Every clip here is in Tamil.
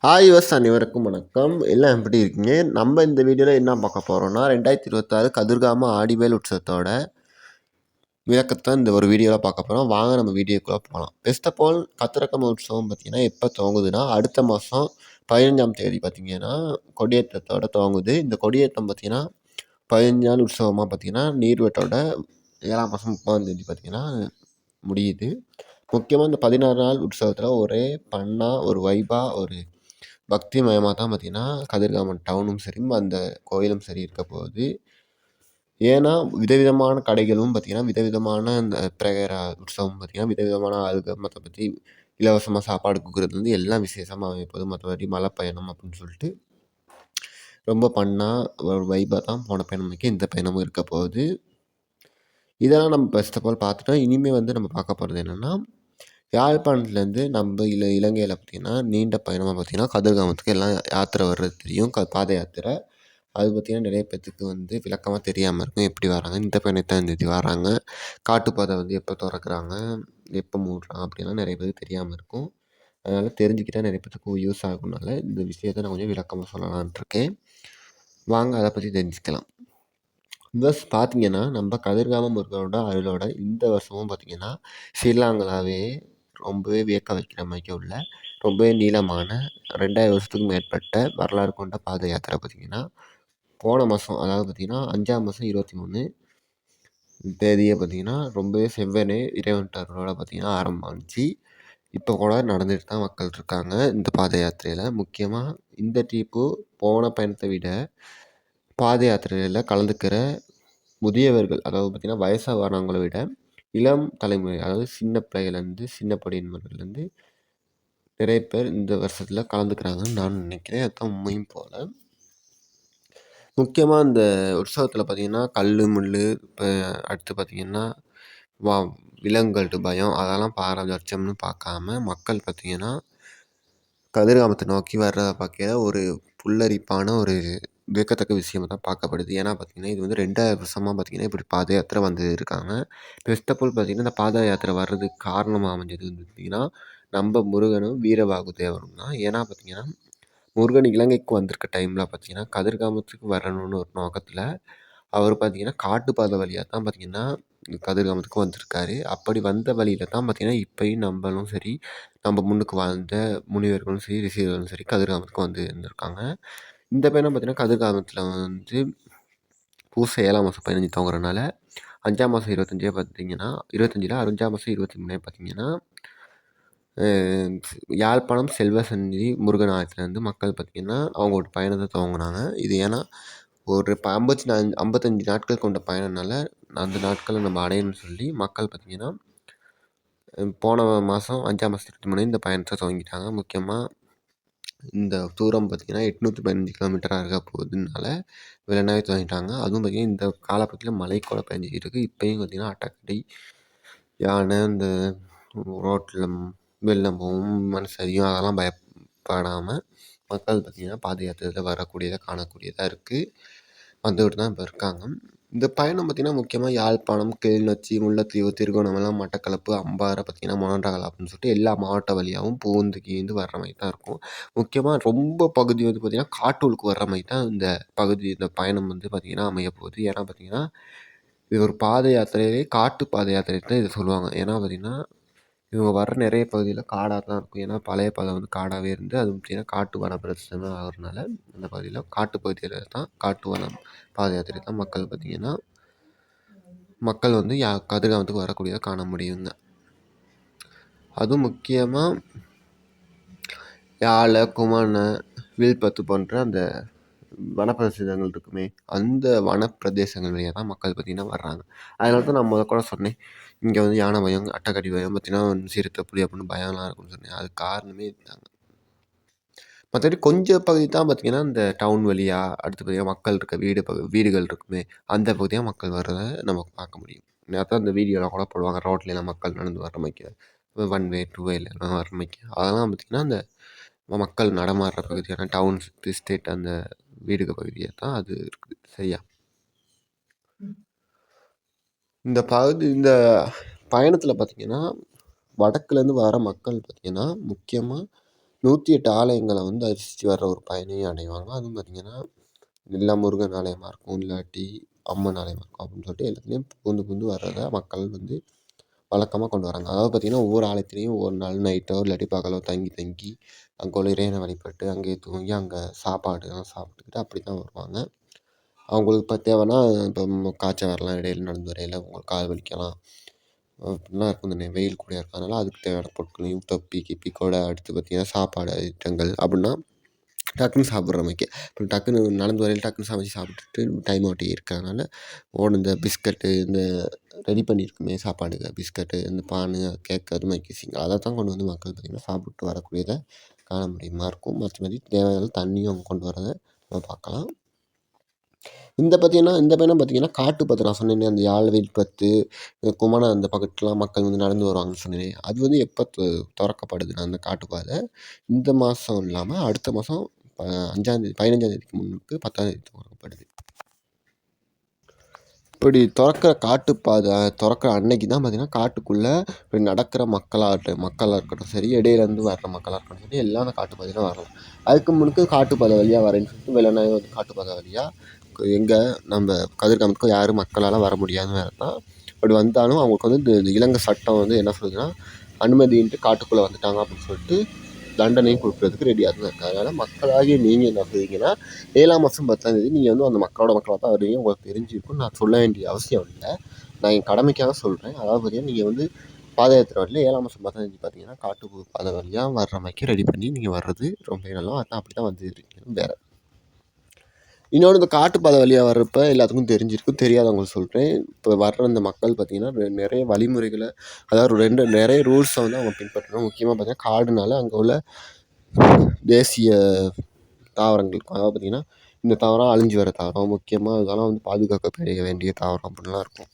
அனைவருக்கும் வணக்கம். எல்லாம் எப்படி இருக்கீங்க? நம்ம இந்த வீடியோவில் என்ன பார்க்க போகிறோம்னா 2026 கதிர்காம ஆடிவேல் உற்சவத்தோட விளக்கத்தை இந்த ஒரு வீடியோவில் பார்க்க போகிறோம். வாங்க நம்ம வீடியோக்குள்ளே போகலாம். பெஸ்ட் ஆஃப் ஆல் கதிரகம உற்சவம் பார்த்திங்கன்னா எப்போ துவங்குதுன்னா அடுத்த மாதம் 15ஆம் தேதி பார்த்திங்கன்னா கொடியேற்றத்தோட துவங்குது. இந்த கொடியேற்றம் பார்த்திங்கன்னா 15 நாள் உற்சவமாக பார்த்திங்கன்னா நீர்வெட்டோட 7ஆம் மாதம் 30ஆம் தேதி பார்த்திங்கன்னா முடியுது. முக்கியமாக இந்த 16 நாள் உற்சவத்தில் ஒரே பண்ணால் ஒரு வைபாக ஒரு பக்தி மயமாக தான் பார்த்திங்கன்னா கதிர்காமன் டவுனும் சரி அந்த கோயிலும் சரி இருக்க போகுது. ஏன்னா விதவிதமான கடைகளும் பார்த்திங்கன்னா விதவிதமான இந்த பிரேயரா உற்சவம் பார்த்திங்கன்னா விதவிதமான ஆளுகள் மற்ற பற்றி இலவசமாக சாப்பாடு கொடுக்குறதுலேருந்து எல்லாம் விசேஷமாக அமைப்போது. மற்றபடி மலை பயணம் அப்படின்னு சொல்லிட்டு ரொம்ப பண்ணால் ஒரு வைபாக தான் போன பயணமுக்கு இந்த பயணமும் இருக்க போகுது. இதெல்லாம் நம்ம ஃபர்ஸ்ட் ஆஃப் ஆல் பார்த்துட்டோம். இனிமேல் நம்ம பார்க்க போகிறது என்னென்னா யாழ்ப்பாணத்துலேருந்து நம்ம இலங்கையில் பார்த்திங்கன்னா நீண்ட பயணமாக பார்த்திங்கன்னா கதிர்காமத்துக்கு எல்லாம் யாத்திரை வர்றது தெரியும். பாத யாத்திரை அது பார்த்திங்கன்னா நிறைய பேர்த்துக்கு விளக்கமாக தெரியாமல் இருக்கும். எப்படி வராங்க, இந்த பயணத்தான் தேதி வராங்க, காட்டுப்பாதை எப்போ திறக்கிறாங்க, எப்போ மூடுறாங்க அப்படின்லாம் நிறைய பேருக்கு தெரியாமல் இருக்கும். அதனால் தெரிஞ்சுக்கிட்டால் நிறைய பேர்த்துக்கு யூஸ் ஆகுனால இந்த விஷயத்தை நான் கொஞ்சம் விளக்கமாக சொல்லலான்ட்டு இருக்கேன். வாங்க அதை பற்றி தெரிஞ்சுக்கலாம். ப்ளஸ் பார்த்திங்கன்னா நம்ம கதிர்காம முருகனோட அருளோட இந்த வருஷமும் பார்த்திங்கன்னா ஸ்ரீலங்காவே ரொம்பவே வியக்க வைக்கிற மாதிரி உள்ள ரொம்பவே நீளமான 2000 வருஷத்துக்கும் மேற்பட்ட வரலாறு கொண்ட பாத யாத்திரை பார்த்திங்கன்னா போன மாதம், அதாவது பார்த்திங்கன்னா 5ஆம் மாதம் 23 தேதியை பார்த்திங்கன்னா ரொம்பவே செவ்வனே இறைவன்ட்ட அருளோட பார்த்திங்கன்னா ஆரம்பிச்சு இப்போ கூட நடந்துட்டு தான் மக்கள் இருக்காங்க இந்த பாத யாத்திரையில். முக்கியமாக இந்த ட்ரிப்பு போன பயணத்தை விட பாத யாத்திரையில் கலந்துக்கிற முதியவர்கள், அதாவது பார்த்திங்கன்னா வயசானவங்களை விட இளம் தலைமுறை, அதாவது சின்ன பிள்ளைகள்லேருந்து சின்ன படியினர்கள்லேருந்து நிறைய பேர் இந்த வருஷத்தில் கலந்துக்கிறாங்கன்னு நான் நினைக்கிறேன். அதுதான் உண்மையும் போல். முக்கியமாக இந்த உற்சவத்தில் பார்த்திங்கன்னா கல் முள் இப்போ அடுத்து பார்த்திங்கன்னா விலங்குகள்ட்டு பயம் அதெல்லாம் பாரபட்சம்னு பார்க்காம மக்கள் பார்த்திங்கன்னா கதிர்காமத்தை நோக்கி வர்றதை பார்க்க ஒரு புல்லரிப்பான ஒரு வியக்கத்தக்க விஷயமாக தான் பார்க்கப்படுது. ஏன்னா பார்த்திங்கன்னா இது 2000 வருஷமாக பார்த்திங்கன்னா இப்படி பாத யாத்திரை வந்து இருக்காங்க. ஃபர்ஸ்ட் ஆஃப் ஆல் பார்த்திங்கன்னா இந்த பாத யாத்திரை வர்றதுக்கு காரணமாக அமைஞ்சது பார்த்திங்கன்னா நம்ம முருகனும் வீரபாகு தேவரும் தான். ஏன்னா பார்த்திங்கன்னா முருகன் இலங்கைக்கு வந்திருக்க டைமில் பார்த்திங்கன்னா கதிர்காமத்துக்கு வரணும்னு ஒரு நோக்கத்தில் அவர் பார்த்திங்கன்னா காட்டுப்பாதை வழியாக தான் பார்த்திங்கன்னா கதிர்காமத்துக்கு வந்திருக்காரு. அப்படி வந்த வழியில் தான் பார்த்திங்கன்னா இப்போயும் நம்மளும் சரி நம்ம முன்னுக்கு வாழ்ந்த முனிவர்களும் சரி ரிஷிகளும் சரி கதிர்காமத்துக்கு இருந்திருக்காங்க. இந்த பயணம் பார்த்திங்கன்னா கதிர்காமத்தில் பூசை 7ஆம் மாதம் 15 துவங்குறதுனால 5ஆம் மாதம் 25 பார்த்திங்கன்னா 25ல் 5ஆம் மாதம் 23 பார்த்திங்கன்னா யாழ்ப்பாணம் செல்வ சந்நிதி முருகன் ஆலயத்துலேருந்து மக்கள் பார்த்திங்கன்னா அவங்களோட பயணத்தை துவங்கினாங்க. இது ஏன்னா ஒரு 55 நாட்கள் கொண்ட பயணம்னால அந்த நாட்களை நம்ம அடையணும்னு சொல்லி மக்கள் பார்த்திங்கன்னா போன மாதம் 5ஆம் மாதம் 23 இந்த பயணத்தை துவங்கிட்டாங்க. முக்கியமாக இந்த தூரம் பார்த்திங்கன்னா 815 கிலோமீட்டராக இருக்க போகுதுனால வெள்ளனாவே துவங்கிட்டாங்க. அதுவும் பார்த்திங்கன்னா இந்த காலப்பகுதியில் மழை கூட பெஞ்சிக்கிட்டு இருக்குது. இப்போயும் பார்த்திங்கன்னா அட்டக்கடி யானை இந்த ரோட்டில் வெள்ளம் போகும் மண் சரியும் அதெல்லாம் பயப்படாமல் மக்கள் பார்த்திங்கன்னா பாத யாத்திரையில் வரக்கூடியதாக காணக்கூடியதாக இருக்குது, வந்துக்கிட்டு தான் இப்போ இருக்காங்க. இந்த பயணம் பார்த்திங்கன்னா முக்கியமாக யாழ்ப்பாணம், கிளிநொச்சி, முல்லைத்தீவு, திருகோணமலை, மட்டக்களப்பு, அம்பாறை பார்த்திங்கன்னா மொனராகல் அப்படின்னு சொல்லிட்டு எல்லா மாவட்ட வழியாகவும் கீழ்ந்து வர்ற மாதிரி தான் இருக்கும். முக்கியமாக ரொம்ப பகுதி பார்த்திங்கன்னா காட்டூருக்கு வர்ற மாதிரி தான் இந்த பயணம் பார்த்திங்கன்னா அமைய போகுது. ஏன்னா பார்த்திங்கன்னா இது ஒரு பாத யாத்திரையிலே காட்டு பாத யாத்திரை தான் இதை சொல்லுவாங்க. ஏன்னா பார்த்திங்கன்னா இவங்க வர்ற நிறைய பகுதியில் காடாக தான் இருக்கும். ஏன்னா பழைய பாதை காடாகவே இருந்து அது பார்த்திங்கன்னா காட்டு வன பிரச்சனை ஆகிறதுனால அந்த பகுதியில் காட்டு பகுதியில் தான் காட்டு வனம் பாத யாத்திரை தான் மக்கள் பார்த்திங்கன்னா கதிர்காமத்துக்கு வரக்கூடியதை காண முடியுங்க. அதுவும் முக்கியமாக யாழை, குமணை, வில்பத்து போன்ற அந்த வனப்பிரதேசங்கள் இருக்குமே அந்த வனப்பிரதேசங்கள் வழியாக தான் மக்கள் பார்த்திங்கன்னா வர்றாங்க. அதனால தான் நான் கூட சொன்னேன் இங்கே யானை பயம், அட்டக்கடி பயம் பார்த்திங்கன்னா சிறுத்தை புலி அப்படின்னு பயம்லாம் இருக்குன்னு சொன்னேன். அது காரணமே இருந்தாங்க. மற்றபடி கொஞ்சம் பகுதி தான் பார்த்திங்கன்னா இந்த டவுன் வழியாக அடுத்து பார்த்திங்கன்னா மக்கள் இருக்க வீடுகள் இருக்குமே அந்த பகுதியாக மக்கள் வர்றதை நமக்கு பார்க்க முடியும். நேரத்தில் இந்த வீடியோலாம் கூட போடுவாங்க ரோட்லலாம் மக்கள் நடந்து வர மாதிரி 1 வே 2 வேலாம் வர மாதிரி. அதெல்லாம் பார்த்திங்கன்னா அந்த மக்கள் நடமாடுற பகுதியான டவுன் ஸ்டேட் அந்த வீடுகள் பகுதியாக தான் அது இருக்குது. சரியா? இந்த பயணத்தில் பார்த்திங்கன்னா வடக்குலேருந்து வர மக்கள் பார்த்திங்கன்னா முக்கியமாக 108 ஆலயங்களை வந்து தரிசித்து வர்ற ஒரு பயனையும் அடைவாங்க. அதுவும் பார்த்திங்கன்னா எல்லா முருகன் ஆலயமாக இருக்கும், இல்லாட்டி அம்மன் ஆலயமாக இருக்கும் அப்படின்னு சொல்லிட்டு எல்லாத்துலேயும் புகுந்து புகுந்து வர்றதை மக்கள் வந்து வழக்கமாக கொண்டு வராங்க. அதாவது பார்த்திங்கன்னா ஒவ்வொரு ஆலயத்துலேயும் ஒரு நாள் நைட்டோ இல்லாட்டி பகலோ தங்கி அங்கே உள்ள இறைவனை வழிபட்டு அங்கேயே தூங்கி அங்கே சாப்பாடுலாம் சாப்பிட்டுக்கிட்டு அப்படி தான் வருவாங்க. அவங்களுக்கு இப்போ தேவைன்னா இப்போ காய்ச்சல் வரலாம், இடையில நடந்து வரையில் உங்களுக்கு கால் வலிக்கலாம் அப்படிலாம் இருக்கும். இந்த வெயில் கூட இருக்கிறதுனால அதுக்கு தேவையான பொருட்களையும் தொப்பி கிப்பி கொடை, அடுத்து பார்த்திங்கன்னா சாப்பாடு ஐட்டங்கள் அப்படின்னா டக்குன்னு சாப்பிட்ற மாதிரிக்கு இப்போ டக்குன்னு நடந்து வரையில் டக்குன்னு சமைச்சு சாப்பிட்டுட்டு டைம் ஓட்டி இருக்கிறதுனால இந்த பிஸ்கட்டு இந்த ரெடி பண்ணியிருக்குமே சாப்பாடுங்க பிஸ்கட்டு இந்த பானு கேக்கு அது மாதிரி கிசிங்க அதை தான் கொண்டு வந்து மக்கள் பார்த்திங்கன்னா சாப்பிட்டு வரக்கூடியதை காண முடியுமா இருக்கும். மற்றபடி தேவையான தண்ணியும் அவங்க கொண்டு வரதை நம்ம பார்க்கலாம். இந்த பயணம் பார்த்திங்கன்னா காட்டுப்பத்து நான் சொன்னேனே அந்த யாழ்வில்பத்து குமணம் அந்த பக்கத்துலாம் மக்கள் வந்து நடந்து வருவாங்கன்னு சொன்னேன். அது வந்து எப்போ திறக்கப்படுதுன்னா அந்த காட்டுப்பாதை இந்த மாதம் இல்லாமல் அடுத்த மாதம் 5ஆந்தேதி 15ஆந்தேதிக்கு முன்னுக்கு 10ஆந்தேதி திறக்கப்படுது. இப்படி காட்டுப்பாதை திறக்கிற அன்னைக்கு தான் பார்த்திங்கன்னா காட்டுக்குள்ளே இப்படி நடக்கிற மக்களாக இருக்கட்டும் சரி, இடையிலேருந்து வர்ற மக்களாக இருக்கட்டும் சரி, எல்லாம் அந்த காட்டுப்பாதையில் வரலாம். அதுக்கு முன்னுக்கு காட்டுப்பாதை வழியாக வரேன்னு சொல்லிட்டு வெள்ளநாயம் வந்து காட்டுப்பாதை வழியாக எங்கே நம்ம கதிர்காமத்துக்கும் யாரும் மக்களால் வர முடியாதுன்னு வேறு தான். அப்படி வந்தாலும் அவங்களுக்கு வந்து இந்த இலங்கை சட்டம் வந்து என்ன சொல்லுதுன்னா அனுமதின்ட்டு காட்டுக்குள்ளே வந்துட்டாங்க அப்படின்னு சொல்லிட்டு தண்டனையும் கொடுக்குறதுக்கு ரெடியாக தான் இருக்காங்க. அதனால் மக்களாகிய நீங்கள் என்ன செய்வீங்கன்னா 7ஆம் மாதம் 10ஆந்தேதி நீங்கள் வந்து அந்த மக்களாக தான் வருவீங்க. உங்களுக்கு தெரிஞ்சிருக்கும், நான் சொல்ல வேண்டிய அவசியம் இல்லை, நான் என் கடமைக்காக சொல்கிறேன். அதாவது பார்த்திங்கன்னா நீங்கள் வந்து பாத யாத்திரை வழியில் 7ஆம் மாதம் 10ஆந்தேதி பார்த்திங்கன்னா காட்டு பாதை வழியாக வர்ற மாதிரி ரெடி பண்ணி நீங்கள் வர்றது ரொம்ப நல்லா. அதான் அப்படி தான் வந்துருக்கீங்க வேறு. இன்னொன்று இந்த காட்டுப்பாதை வழியாக வர்றப்ப எல்லாத்துக்கும் தெரிஞ்சிருக்கும், தெரியாதவங்களுக்கு சொல்கிறேன். இப்போ வர்ற இந்த மக்கள் பார்த்திங்கன்னா நிறைய வழிமுறைகளை அதாவது நிறைய ரூல்ஸை வந்து அவங்க பின்பற்றணும். முக்கியமாக பார்த்திங்கன்னா காடுனால அங்கே உள்ள தேசிய தாவரங்கள் இருக்கும். அதாவது பார்த்திங்கன்னா இந்த தாவரம் அழிஞ்சு வர தாவரம், முக்கியமாக இதெல்லாம் வந்து பாதுகாக்கப்பட வேண்டிய தாவரம் அப்படின்லாம் இருக்கும்.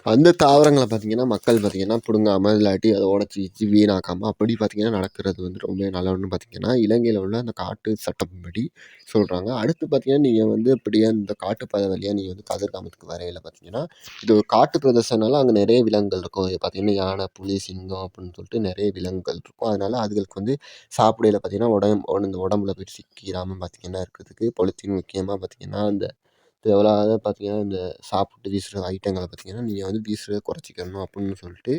அந்த தாவரங்களை பார்த்திங்கன்னா மக்கள் பார்த்திங்கன்னா பிடுங்காமல் இல்லாட்டி அதை உடச்சி வச்சு வீணாக்காமல் அப்படி பார்த்திங்கன்னா நடக்கிறது வந்து ரொம்ப நல்லதுன்னு பார்த்திங்கன்னா இலங்கையில் உள்ள அந்த காட்டு சட்டப்படி சொல்கிறாங்க. அடுத்து பார்த்திங்கன்னா நீங்கள் வந்து இப்படியே இந்த காட்டுப்பாதை வழியாக நீங்கள் வந்து கதிர்காமத்துக்கு வரையில் பார்த்திங்கன்னா இது ஒரு காட்டு பிரதேசனால அங்கே நிறைய விலங்குகள் இருக்கும். பார்த்திங்கன்னா யானை, புலி, சிங்கம் அப்படின்னு சொல்லிட்டு நிறைய விலங்குகள் இருக்கும். அதனால் அதுகளுக்கு வந்து சாப்பிடையில் பார்த்திங்கன்னா இந்த உடம்புல போய் சிக்கிடாமல் பார்த்திங்கன்னா இருக்கிறதுக்கு பொலித்தீன் முக்கியமாக பார்த்திங்கன்னா அந்த தேவையில்லாத பார்த்திங்கன்னா இந்த சாப்பிட்டு வீசுகிற ஐட்டங்களை பார்த்திங்கன்னா நீங்கள் வந்து வீசுகிறத குறைச்சிக்கணும் அப்படின்னு சொல்லிட்டு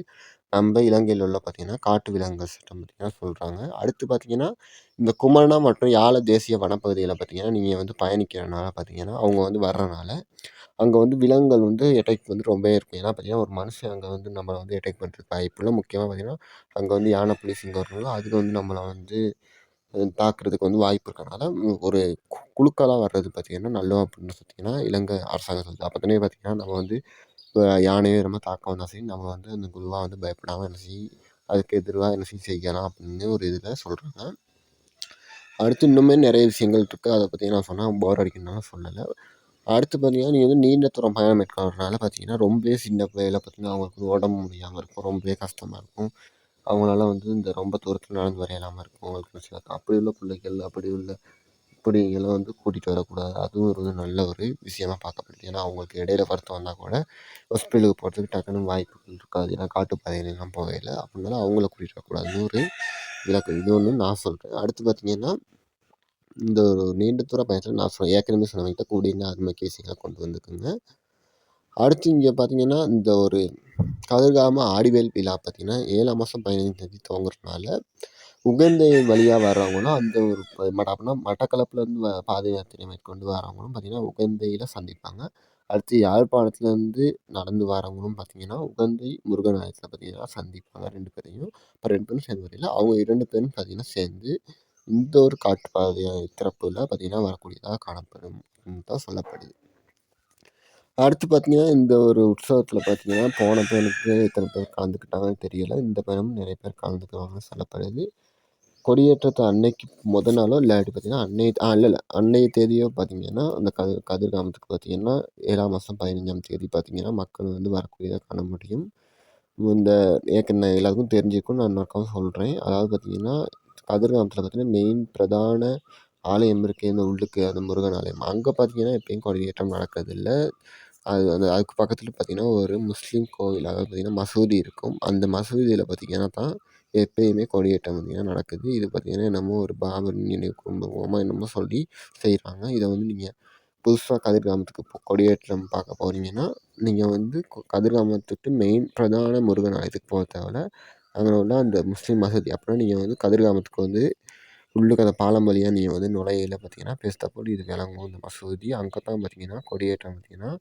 நம்ம இலங்கையில் உள்ள பார்த்திங்கன்னா காட்டு விலங்குகள் சட்டம் பார்த்திங்கன்னா சொல்கிறாங்க. அடுத்து பார்த்திங்கன்னா இந்த குமரனா மற்றும் யாழ தேசிய வனப்பகுதியில் பார்த்திங்கன்னா நீங்கள் வந்து பயணிக்கிறனால பார்த்திங்கன்னா அவங்க வந்து வர்றனால அங்கே வந்து விலங்குகள் வந்து அட்டாக் வந்து ரொம்பவே இருக்கும். ஏன்னா பார்த்திங்கன்னா ஒரு மனுஷன் அங்கே வந்து நம்மளை வந்து அட்டாக் பண்ணுறதுக்கு வாய்ப்பு இல்லை. முக்கியமாக பார்த்திங்கன்னா அங்கே வந்து யானை, புலி, சிங்கம் இருக்கனால அதுக்கு வந்து நம்மளை வந்து தாக்குறதுக்கு வந்து வாய்ப்பு இருக்கனால ஒரு குழுக்களாக வர்றது பார்த்திங்கன்னா நல்லது அப்படின்னு பார்த்திங்கன்னா இலங்கை அரசாங்கம் சொல்லுது. அப்போ தானே பார்த்திங்கன்னா நம்ம வந்து இப்போ யானையை நம்ம தாக்க வந்தால் சரி நம்ம வந்து அந்த குழுவாக வந்து பயப்படாமல் என்ன செய்யும் அதுக்கு எதிராக என்ன செய்யலாம் அப்படின்னு ஒரு இதில் சொல்கிறாங்க. அடுத்து இன்னுமே நிறைய விஷயங்கள் இருக்குது, அதை பற்றி நான் சொன்னால் போர் அடிக்கணும்னால சொல்லலை. அடுத்து பார்த்திங்கன்னா நீங்கள் வந்து நீண்ட தூரம் பயணம் மேற்கொள்றதுனால பார்த்திங்கன்னா ரொம்பவே சின்ன பிள்ளையில பார்த்திங்கன்னா அவங்களுக்கு உடம்பு முடியாமல் இருக்கும், ரொம்பவே கஷ்டமாக இருக்கும். அவங்களால வந்து இந்த ரொம்ப தூரத்தில் நடந்து வர இல்லாமல் இருக்கும். அவங்களுக்கு அப்படி உள்ள பிள்ளைகள் இப்படிங்கெல்லாம் வந்து கூட்டிகிட்டு வரக்கூடாது. அதுவும் ஒரு நல்ல ஒரு விஷயமா பார்க்கப்படுது. ஏன்னா அவங்களுக்கு இடையில வருத்தம் வந்தால் கூட ஹாஸ்பிட்டலுக்கு போகிறதுக்கு டக்குன்னு வாய்ப்புகள் இருக்காது. ஏன்னா காட்டுப்பாதையிலலாம் போகையில் அப்படின்னால அவங்கள கூட்டிகிட்டு வரக்கூடாதுன்னு ஒரு விளக்கம் இது ஒன்று நான் சொல்கிறேன். அடுத்து பார்த்திங்கன்னா இந்த ஒரு நீண்ட தூர பயணத்தில் நான் ஏற்கனவே சொன்னவங்கிட்ட கூடியிருந்த அது மாதிரி விஷயங்களை கொண்டு வந்துக்குங்க. அடுத்து இங்கே பார்த்திங்கன்னா இந்த ஒரு கதிர்காம ஆடிவேல் விழா பார்த்திங்கன்னா 7ஆம் மாதம் 15ஆம் தேதி துவங்குறதுனால உகந்தை வழியாக வர்றவங்களும் அந்த ஒரு அப்படின்னா மட்டக்களப்புலேருந்து பாத யாத்திரை மேற்கொண்டு வரவங்களும் பார்த்திங்கன்னா உகந்தையில் சந்திப்பாங்க. அடுத்து யாழ்ப்பாணத்துலேருந்து நடந்து வரவங்களும் பார்த்திங்கன்னா உகந்தை முருகன் ஆலயத்தில் பார்த்திங்கன்னா சந்திப்பாங்க 2 பேரையும். இப்போ 2 பேரும் சேர்ந்து வரையில் அவங்க 2 பேரும் பார்த்திங்கன்னா சேர்ந்து இந்த ஒரு காட்டுப்பாதை திறப்பில் பார்த்திங்கன்னா வரக்கூடியதாக காணப்படும் தான் சொல்லப்படுது. அடுத்து பார்த்திங்கன்னா இந்த ஒரு உற்சவத்தில் பார்த்திங்கன்னா போன பயணத்துக்கு எத்தனை பேர் கலந்துக்கிட்டாங்கன்னு தெரியலை, இந்த பயணமும் நிறைய பேர் கலந்துக்குவாங்கன்னு சொல்லப்படுது. கொடியேற்றத்தை அன்னைக்கு நாளோ இல்லாட்டி பார்த்திங்கன்னா அன்னைய தேதியோ பார்த்திங்கன்னா அந்த கதிர்காமத்துக்கு பார்த்திங்கன்னா 7ஆம் மாதம் 15ஆம் தேதி பார்த்திங்கன்னா மக்கள் வந்து வரக்கூடியதாக காண முடியும். இந்த ஏற்கனவே எல்லாருக்கும் தெரிஞ்சிருக்கும், நான் இன்னொருக்காவும் சொல்கிறேன். அதாவது பார்த்திங்கன்னா கதிர்காமத்தில் பார்த்திங்கன்னா மெயின் பிரதான ஆலயம் இருக்குது இந்த உள்ளுக்கு அந்த முருகன் ஆலயம். அங்கே பார்த்திங்கன்னா எப்பயும் கொடியேற்றம் நடக்கிறதில்ல. அதுக்கு பக்கத்தில் பார்த்திங்கன்னா ஒரு முஸ்லீம் கோவில், அதாவது பார்த்திங்கன்னா மசூதி இருக்கும். அந்த மசூதியில் பார்த்திங்கன்னா தான் எப்பயுமே கொடியேற்றம் பார்த்திங்கன்னா நடக்குது. இது பார்த்திங்கன்னா என்னமோ ஒரு பாபர் நினைவு கும்பகோணமா என்னமோ சொல்லி செய்கிறாங்க. இதை வந்து நீங்கள் புதுசாக கதிர்காமத்துக்கு கொடியேற்றம் பார்க்க போகிறீங்கன்னா நீங்கள் வந்து கதிர்காமத்துக்கு மெயின் பிரதான முருகன் ஆலயத்துக்கு போக தேவையில்ல. அங்கே உள்ள அந்த முஸ்லீம் மசூதி அப்புறம் நீங்கள் வந்து கதிர்காமத்துக்கு வந்து உள்ளுக்கு அந்த பாலம் வழியாக நீங்கள் வந்து நுழையில பார்த்தீங்கன்னா பெஸ்தப்போல் இது விளங்கும் இந்த மசூதி. அங்கே தான் பார்த்தீங்கன்னா கொடியேற்றம் பார்த்தீங்கன்னா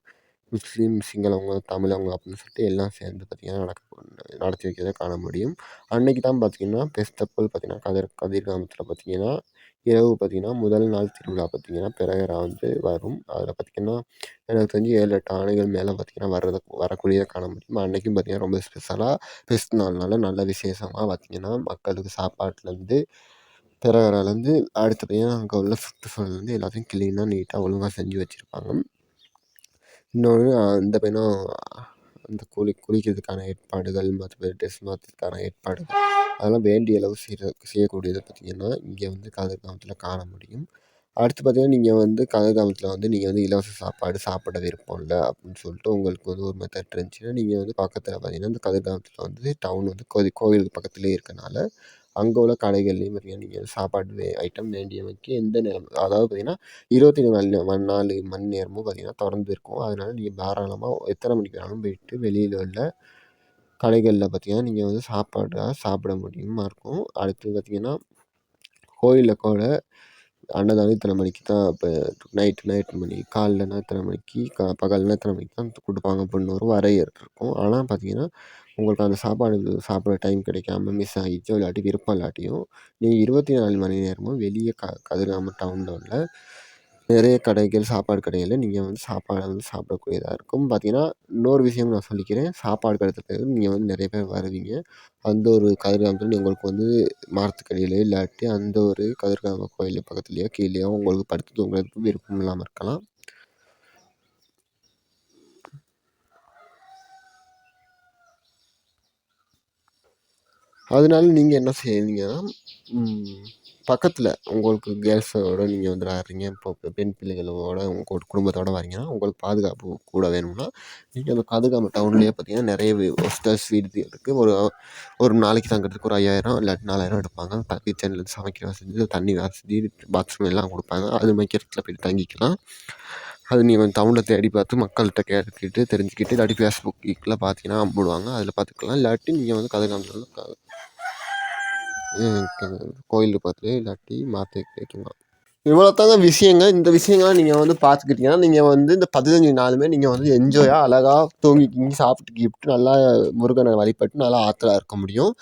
முஸ்லீம், சிங்களவங்க, தமிழவங்க அப்படின்னு சொல்லிட்டு எல்லாம் சேர்ந்து பார்த்திங்கன்னா நடத்தி வைக்கிறத காண முடியும். அன்றைக்கி தான் பார்த்திங்கன்னா பெஸ்தப்போல் பார்த்திங்கன்னா கதிர்காமத்தில் பார்த்திங்கன்னா இரவு பார்த்திங்கன்னா முதல் நாள் திருவிழா பார்த்திங்கன்னா பிரகரா வந்து வரும். அதில் பார்த்திங்கன்னா எனக்கு தெரிஞ்சு 7-8 ஆணைகள் மேலே பார்த்திங்கன்னா வரக்கூடியதை காண முடியும். அன்றைக்கும் பார்த்திங்கன்னா ரொம்ப ஸ்பெஷலாக ஃபெஸ்ட் நாள்னால நல்ல விசேஷமாக பார்த்திங்கன்னா மக்களுக்கு சாப்பாட்டுலேருந்து பிரகராலேருந்து அடுத்து பார்த்திங்கன்னா அங்கே உள்ள சுற்றுச்சூழல்லேருந்து எல்லாத்தையும் க்ளீனாக நீட்டாக ஒழுங்காக செஞ்சு வச்சுருப்பாங்க. இன்னொன்று அந்த பையனும் அந்த குளிக்கிறதுக்கான ஏற்பாடுகள் மற்றபடி ட்ரெஸ் மாற்றுறதுக்கான ஏற்பாடுகள் அதெல்லாம் வேண்டிய அளவு செய்யக்கூடியதை பார்த்திங்கன்னா இங்கே வந்து கதிர்காமத்தில் காண முடியும். அடுத்து பார்த்திங்கன்னா நீங்கள் வந்து கதிர்காமத்தில் வந்து நீங்கள் வந்து இலவச சாப்பாடு சாப்பிட விருப்பம் இல்லை அப்படின்னு சொல்லிட்டு உங்களுக்கு வந்து ஒரு மெத்தட் இருந்துச்சுன்னா நீங்கள் வந்து பக்கத்தில் பார்த்திங்கன்னா இந்த கதிர்காமத்தில் வந்து டவுன் வந்து கோயிலுக்கு பக்கத்துலேயே இருக்கனால அங்கே உள்ள கடைகள்லேயும் பார்த்திங்கன்னா நீங்கள் சாப்பாடு ஐட்டம் வேண்டியவைக்கு எந்த நேரம் அதாவது பார்த்திங்கன்னா 24 மணி நேரமும் பார்த்திங்கன்னா திறந்து இருக்கும். அதனால் நீங்கள் தாராளமாக எத்தனை மணிக்கு வேணாலும் போயிட்டு வெளியில் உள்ள கடைகளில் பார்த்திங்கன்னா நீங்கள் வந்து சாப்பிட முடியுமா இருக்கும். அடுத்து பார்த்திங்கன்னா கோயிலில் கூட அன்னதானம் இத்தனை மணிக்கு தான் இப்போ நைட்டு மணி காலைலனா இத்தனை மணிக்கு பகல்னா இத்தனை மணிக்கு தான் கொடுப்பாங்க அப்படின்னு ஒரு வரையறை இருக்கும். ஆனால் பார்த்திங்கன்னா உங்களுக்கு அந்த சாப்பிட்ற டைம் கிடைக்காம மிஸ் ஆகிடுச்சோ இல்லாட்டி விருப்பம் இல்லாட்டியும் நீங்கள் 24 மணி நேரமும் வெளியே கதிர்காமம் டவுனில் உள்ள நிறைய கடைகள் சாப்பாடு கடைகளில் நீங்கள் வந்து சாப்பாடை வந்து சாப்பிடக்கூடியதாக இருக்கும். பார்த்திங்கன்னா இன்னொரு விஷயம் நான் சொல்லிக்கிறேன். சாப்பாடு கிடைக்கிறதுக்கு நீங்கள் வந்து நிறைய பேர் வருவீங்க. அந்த ஒரு கதிர்காமத்தில் உங்களுக்கு வந்து மரத்துக்கடியிலையோ இல்லாட்டி அந்த ஒரு கதிர்காம கோயில் பக்கத்துலேயோ கீழேயோ உங்களுக்கு படுத்து தூங்குறதுக்கு விருப்பம் இல்லாமல் இருக்கலாம். அதனால நீங்கள் என்ன செய்வீங்கன்னா பக்கத்தில் உங்களுக்கு கேர்ள்ஸோட நீங்கள் வந்து விளையாடுறீங்க இப்போ பெண் பிள்ளைகளோட உங்கள் குடும்பத்தோடு வரீங்கன்னா உங்களுக்கு பாதுகாப்பு கூட வேணும்னா நீங்கள் அந்த கதிர்காம டவுன்லேயே பார்த்தீங்கன்னா நிறைய ஹோஸ்டல்ஸ் வீடு இருக்குது. ஒரு நாளைக்கு தங்குறதுக்கு ஒரு 5000 இல்லாட்டி 4000 எடுப்பாங்க. கிச்சன்லேருந்து சமைக்கிற வசதி தண்ணி வசதி பாத்ரூம் எல்லாம் கொடுப்பாங்க. அது மாதிரி இடத்துல போய்ட்டு தங்கிக்கலாம். அது நீங்கள் டவுனில் தேடி பார்த்து மக்கள்கிட்ட கேட்டுக்கிட்டு தெரிஞ்சுக்கிட்டு இல்லாட்டி ஃபேஸ்புக்கில் பார்த்தீங்கன்னா அனுப்பிடுவாங்க. அதில் பார்த்துக்கலாம். இல்லாட்டி நீங்கள் வந்து கதிர்காமத்தில் கோயில் பக்கத்துலேயே இல்லாட்டி மார்க்கெட்லேயே தூங்கலாம். இவ்வளோ தாங்க விஷயங்கள். இந்த விஷயங்கள்லாம் நீங்கள் வந்து பார்த்துக்கிட்டிங்கன்னா நீங்கள் வந்து இந்த 15 நாளுமே நீங்கள் வந்து என்ஜாயாக அழகாக தூங்கி சாப்பிட்டு கீப்பிட்டு நல்லா முருகனை வழிபட்டு நல்லா ஆற்றலாக இருக்க முடியும்.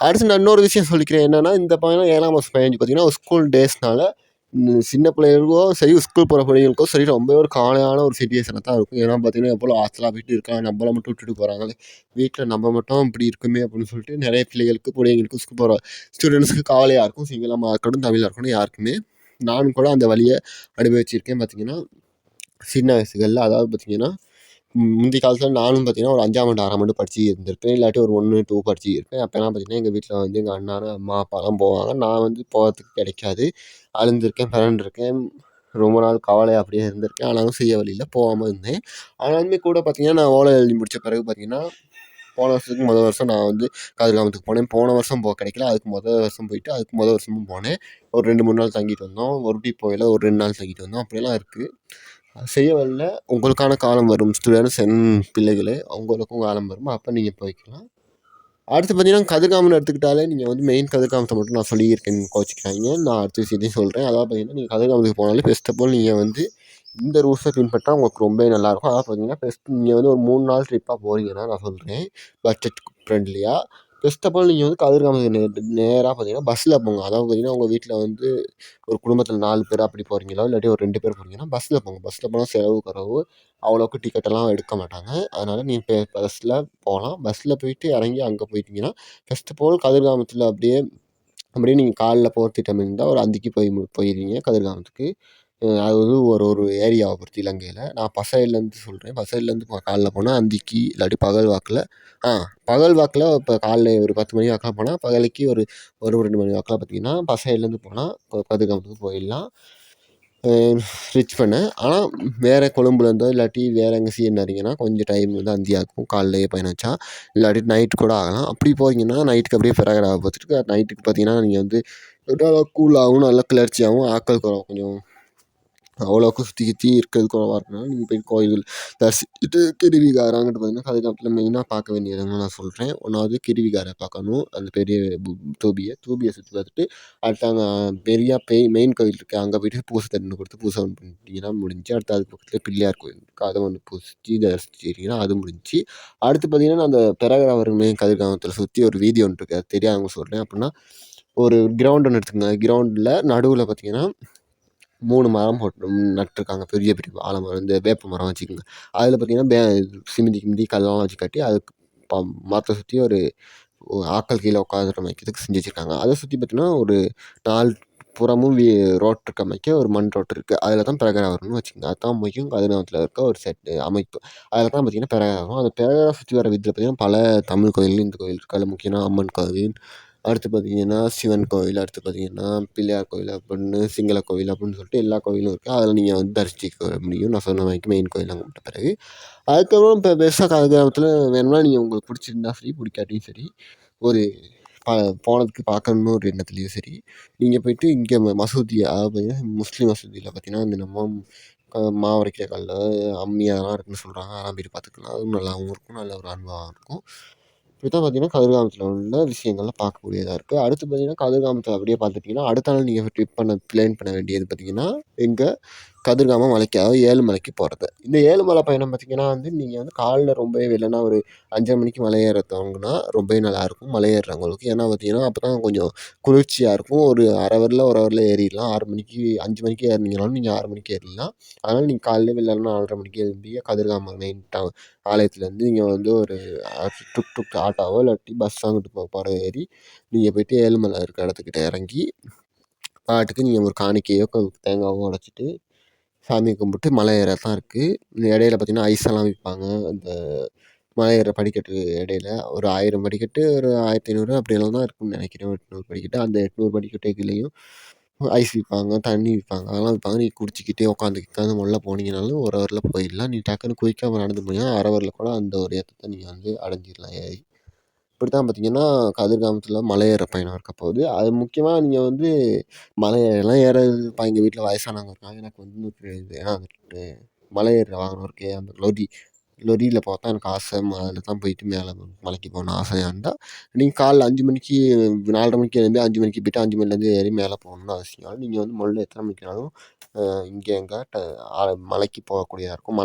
அடுத்து நான் இன்னொரு விஷயம் சொல்லிக்கிறேன். என்னென்னா இந்த பையன் 7ஆம் மாதம் பையன் பார்த்திங்கன்னா ஸ்கூல் டேஸ்னால் சின்ன பிள்ளைகளுக்கும் சரி ஸ்கூல் போகிற பிள்ளைங்களுக்கும் சரி ரொம்ப ஒரு கவலையான ஒரு சிச்சுவேஷனாக தான் இருக்கும். ஏன்னா பார்த்திங்கன்னா எவ்வளோ ஆற்றலாக போயிட்டு இருக்காங்க, நம்மளை மட்டும் விட்டுட்டு போகிறாங்களே வீட்டில் நம்ம மட்டும் இப்படி இருக்குமே அப்படின்னு சொல்லிட்டு நிறைய பிள்ளைகளுக்கு பிள்ளைங்களுக்கு ஸ்கூல் போகிற ஸ்டூடெண்ட்ஸுக்கு கவலையாக இருக்கும். சிங்களமாக இருக்கட்டும் தமிழாக இருக்கட்டும் யாருக்குமே. நானும் கூட அந்த வழியை அனுபவிச்சிருக்கேன். பார்த்திங்கன்னா சின்ன வயசுகளில் அதாவது பார்த்திங்கன்னா முந்தைய காலத்தில் நானும் பார்த்திங்கன்னா ஒரு 5ஆம் ஆண்டு 6ஆம் ஆண்டு படித்து இருந்திருப்பேன். இல்லாட்டி ஒரு 1, 2 படித்து இருப்பேன். அப்போலாம் பார்த்திங்கன்னா எங்கள் வீட்டில் வந்து எங்கள் அண்ணன் அம்மா அப்பாலாம் போவாங்க. நான் வந்து போகிறதுக்கு கிடைக்காது. அழுந்திருக்கேன் பிறண்டிருக்கேன். ரொம்ப நாள் கவலையாக அப்படியே இருந்திருக்கேன். ஆனாலும் செய்ய வழியில் போகாமல் இருந்தேன். ஆனாலுமே கூட பார்த்திங்கன்னா நான் ஓலை எழுதி முடித்த பிறகு பார்த்திங்கன்னா போன வருஷத்துக்கு முதல் வருஷம் நான் வந்து கதிர்காமத்துக்கு போனேன். போன வருஷம் போக கிடைக்கல. அதுக்கு முதல் வருஷம் போயிட்டு அதுக்கு முதல் வருஷமும் போனேன். ஒரு 2-3 நாள் தங்கிட்டு வந்தோம். ஒரு போயில ஒரு 2 நாள் தங்கிட்டு வந்தோம். அப்படியெல்லாம் இருக்குது. செய்ய வரல உங்களுக்கான காலம் வரும் ஸ்டூடெண்ட்ஸ் பிள்ளைகளே அவங்களுக்கும் காலம் வரும். அப்போ நீங்கள் போய்க்கலாம். அடுத்து பார்த்திங்கன்னா கதிர்காமம்னு எடுத்துக்கிட்டாலே நீங்கள் வந்து மெயின் கதிர்காமத்தை மட்டும் நான் சொல்லியிருக்கேன் கோச்சிக்கிறாங்க. நான் அடுத்த விஷயத்தையும் சொல்கிறேன். அதாவது பார்த்திங்கன்னா நீங்கள் கதிர்காமத்துக்கு போனாலே ஃபர்ஸ்ட் ஆஃப் ஆல் நீங்கள் வந்து இந்த ரூல்ஸை பின்பற்றா உங்களுக்கு ரொம்ப நல்லாயிருக்கும். அதாவது பார்த்திங்கன்னா ஃபஸ்ட் நீங்கள் வந்து ஒரு 3 நாள் ட்ரிப்பாக போகிறீங்கன்னா நான் சொல்கிறேன் பட்ஜெட் ஃப்ரெண்ட்லியாக. ஃபர்ஸ்ட் ஆஃப் ஆல் நீங்கள் வந்து கதிர்காமத்துக்கு நேராக பார்த்திங்கன்னா பஸ்ஸில் போங்க. அதாவது பார்த்திங்கன்னா உங்கள் வீட்டில் வந்து ஒரு குடும்பத்தில் 4 பேர் அப்படி போகிறீங்களோ இல்லாட்டி ஒரு 2 பேர் போகிறீங்கன்னா பஸ்ஸில் போங்க. பஸ்ஸில் போனால் செலவு குறவு. அவ்வளோக்கு டிக்கெட்டெல்லாம் எடுக்க மாட்டாங்க. அதனால் நீங்கள் பஸ்ஸில் போகலாம். பஸ்ஸில் போயிட்டு இறங்கி அங்கே போயிட்டீங்கன்னா ஃபர்ஸ்ட் ஆஃப் ஆல் கதிர்காமத்தில் அப்படியே நீங்கள் காலைல போகிற திட்டம் இருந்தால் ஒரு அந்திக்கு போயிடுவீங்க கதிர்காமத்துக்கு. அது வந்து ஒரு ஏரியாவை பொறுத்து இலங்கையில். நான் பசையிலேருந்து சொல்கிறேன். பசையிலேருந்து காலைல போனால் அந்திக்கு இல்லாட்டி பகல் வாக்கில் இப்போ காலைல ஒரு 10 மணி வாக்கில் போனால் பகலைக்கு ஒரு 2 மணி வாக்கில் பார்த்திங்கன்னா பசையிலேருந்து போனால் கதிர்காமத்துக்கு போயிடலாம். ரிச் பண்ண. ஆனால் வேறு கொழும்புலேருந்தோ இல்லாட்டி வேறு எங்கே சிஎன்ஆரிங்கன்னா கொஞ்சம் டைம் வந்து அந்தியாகும் காலையிலேயே பயணம் வச்சா, இல்லாட்டி நைட்டு கூட ஆகலாம். அப்படி போகிறீங்கன்னா நைட்டுக்கு அப்படியே பெரகராவை பார்த்துட்டு நைட்டுக்கு பார்த்தீங்கன்னா நீங்கள் வந்து நல்லா கூலாகவும் நல்லா கிளர்ச்சியாகவும் ஆட்கள் கொஞ்சம் அவ்வளோக்கு சுற்றி சுற்றி இருக்கிறது குறவாக இருக்கனால நீங்கள் போய் கோயில் தரிசிச்சுட்டு கிருவிகாரம் அங்கிட்டு பார்த்தீங்கன்னா கதிர்காமத்தில் மெயினாக பார்க்க வேண்டிய இடங்கள் நான் சொல்கிறேன். ஒன்றாவது கிருவிகாரை பார்க்கணும், அந்த பெரிய தூபியை சுற்றி பார்த்துட்டு அடுத்து அங்கே பெரிய மெயின் கோயில் இருக்குது, அங்கே போய்ட்டு பூசை தண்ணி கொடுத்து பூசை ஒன்று பண்ணிட்டீங்கன்னா முடிஞ்சு. அடுத்து அது பக்கத்தில் பிள்ளையார் கோயில் இருக்குது, அதை ஒன்று பூசிச்சு தரிசிச்சிட்டிங்கன்னா அது முடிஞ்சு. அடுத்து பார்த்தீங்கன்னா அந்த பெரகராவர் மெயின் கதிர்காமத்தில் சுற்றி ஒரு வீதி ஒன்று இருக்குது, அது தெரியாதவங்க சொல்கிறேன். அப்படின்னா ஒரு கிரவுண்ட் ஒன்று எடுத்துக்கோங்க, கிரவுண்டில் நடுவில் பார்த்தீங்கன்னா 3 மரம் போட்டு நட்டுருக்காங்க, பெரிய பெரிய ஆலமரம், இந்த வேப்ப மரம் வச்சுக்கோங்க. அதில் பார்த்தீங்கன்னா சிமிந்தி கிமிந்தி கல்லெல்லாம் வச்சு கட்டி அதுக்கு மரத்தை சுற்றி ஒரு ஆட்கள் கீழே உட்காந்துற வைக்கிறதுக்கு செஞ்சு வச்சுருக்காங்க. அதை சுற்றி பார்த்தீங்கன்னா ஒரு 4 புறமும் ரோட் இருக்க அமைக்க ஒரு மண் ரோட் இருக்குது, அதில் தான் பிரகாரம் வச்சுக்கோங்க. அதுதான் முக்கியம் கதிர்காமத்தில் இருக்க ஒரு செட் அமைப்பு. அதில் தான் பார்த்தீங்கன்னா பிரகாரம். அந்த பிரகாரம் சுற்றி வர வீட்டில் பார்த்தீங்கன்னா பல தமிழ் கோயில் இந்த கோயில் இருக்குது. அதில் முக்கியமாக அம்மன் கோவில், அடுத்து பார்த்தீங்கன்னா சிவன் கோவில், அடுத்து பார்த்தீங்கன்னா பிள்ளையார் கோவில் அப்படின்னு சிங்கள கோவில் அப்படின்னு சொல்லிட்டு எல்லா கோவிலும் இருக்குது. அதில் நீங்கள் வந்து தரிசிக்க முடியும். நான் சொன்ன மாதிரி மெயின் கோயிலாம் கும்பிட்ட பிறகு அதுக்கப்புறம் இப்போ பெருசாக கதிர்காமத்தில் வேணும்னா நீங்கள் உங்களுக்கு பிடிச்சிருந்தா சரி, பிடிக்காட்டியும் சரி, ஒரு போனதுக்கு பார்க்கணுன்னு ஒரு எண்ணத்துலேயும் சரி, நீங்கள் போய்ட்டு இங்கே மசூதி, அதாவது பார்த்தீங்கன்னா முஸ்லீம் மசூதியில் பார்த்தீங்கன்னா இந்த நம்ம மாவரைக்கிற கல் அம்மி அதெல்லாம் இருக்குதுன்னு சொல்கிறாங்க, அதெல்லாம் போய்ட்டு பார்த்துக்கலாம். அதுவும் நல்லாவும் இருக்கும், நல்ல ஒரு அனுபவம் இருக்கும். இப்படி தான் பார்த்தீங்கன்னா கதிர்காமத்தில் உள்ள விஷயங்கள்லாம் பார்க்கக்கூடியதாக இருக்குது. அடுத்து பார்த்தீங்கன்னா கதிர்காமத்தில் அப்படியே பார்த்துட்டிங்கன்னா அடுத்த நாள் நீங்கள் பிளான் பண்ண வேண்டியது பார்த்தீங்கன்னா எங்கே கதிர்காமம் மலைக்கு, அதாவது ஏழுமலைக்கு போகிறது. இந்த ஏழுமலை பயணம் பார்த்திங்கன்னா வந்து நீங்கள் வந்து காலைல ரொம்பவே இல்லைன்னா ஒரு 5:30 மணிக்கு மலை ஏற தொடங்குனா ரொம்பவே நல்லாயிருக்கும் மலை ஏறுறவங்களுக்கு. ஏன்னா பார்த்திங்கன்னா அப்போ தான் கொஞ்சம் குளிர்ச்சியாக இருக்கும். ஒரு அரை ஹவரில் ஒரு ஹவரில் ஏறிடலாம். 6 மணிக்கு 5 மணிக்கு ஏறினீங்கனாலும் நீங்கள் 6 மணிக்கு ஏறிடலாம். அதனால் நீங்கள் காலையில் இல்லைன்னா 4:30 மணிக்கு எழும்பி கதிர்காமம் மெயின் ஆலயத்துலேருந்து நீங்கள் வந்து ஒரு டுக் ஆட்டோவோ இல்லாட்டி பஸ் அங்கிட்டு போகிற ஏறி நீங்கள் போய்ட்டு ஏழுமலை இருக்க இடத்துக்கிட்ட இறங்கி பாட்டுக்கு நீங்கள் ஒரு காணிக்கையோ தேங்காவோ உடச்சிட்டு சாமி கும்பிட்டு மலை ஏற தான் இருக்குது. இந்த இடையில பார்த்திங்கன்னா ஐஸெல்லாம் விற்பாங்க. அந்த மலை ஏற படிக்கட்டு இடையில ஒரு 1000 படிக்கட்டு, ஒரு 1500 அப்படியெல்லாம் தான் இருக்கும்னு நினைக்கிறேன். 800 படிக்கட்டு. அந்த 800 படிக்கட்டுகளையும் ஐஸ் விற்பாங்க, தண்ணி விற்பாங்க, அதெல்லாம் விற்பாங்க. நீங்கள் குடிச்சிக்கிட்டே உட்காந்து உள்ள போனீங்கனாலும் ஒரு ஹவரில் போயிடலாம். நீங்கள் டக்குன்னு குயிக்காக நடந்து போனீங்கன்னா அரை ஹவரில் கூட அந்த ஒரு ஏற்றத்தை நீங்கள் வந்து அடைஞ்சிடலாம் ஏறி. இப்படி தான் பார்த்தீங்கன்னா கதிர்காமத்தில் மலை ஏற பயணம் இருக்க போகுது. அது முக்கியமாக நீங்கள் வந்து மலை எல்லாம் ஏறதுப்பா, எங்கள் வீட்டில் வயசானவங்க இருக்காங்க, எனக்கு வந்து ஏன்னா வந்துட்டு மலை ஏற வாகனம் இருக்கே, அந்த லொரியில் பார்த்தா எனக்கு ஆசை. அதில் தான் போயிட்டு மேலே மலைக்கு போகணும் ஆசையாக இருந்தால் நீங்கள் காலைல 5 மணிக்கு 4:30 மணிக்கு எழும்பி 5 மணிக்கு போய்ட்டு 5 மணிலேருந்து ஏறி மேலே போகணும்னு அவசியம் இல்லை. நீங்கள் வந்து முதல்ல எத்தனை மணிக்குனாலும் இங்கே எங்கே மலைக்கு போகக்கூடியதாக இருக்கும்.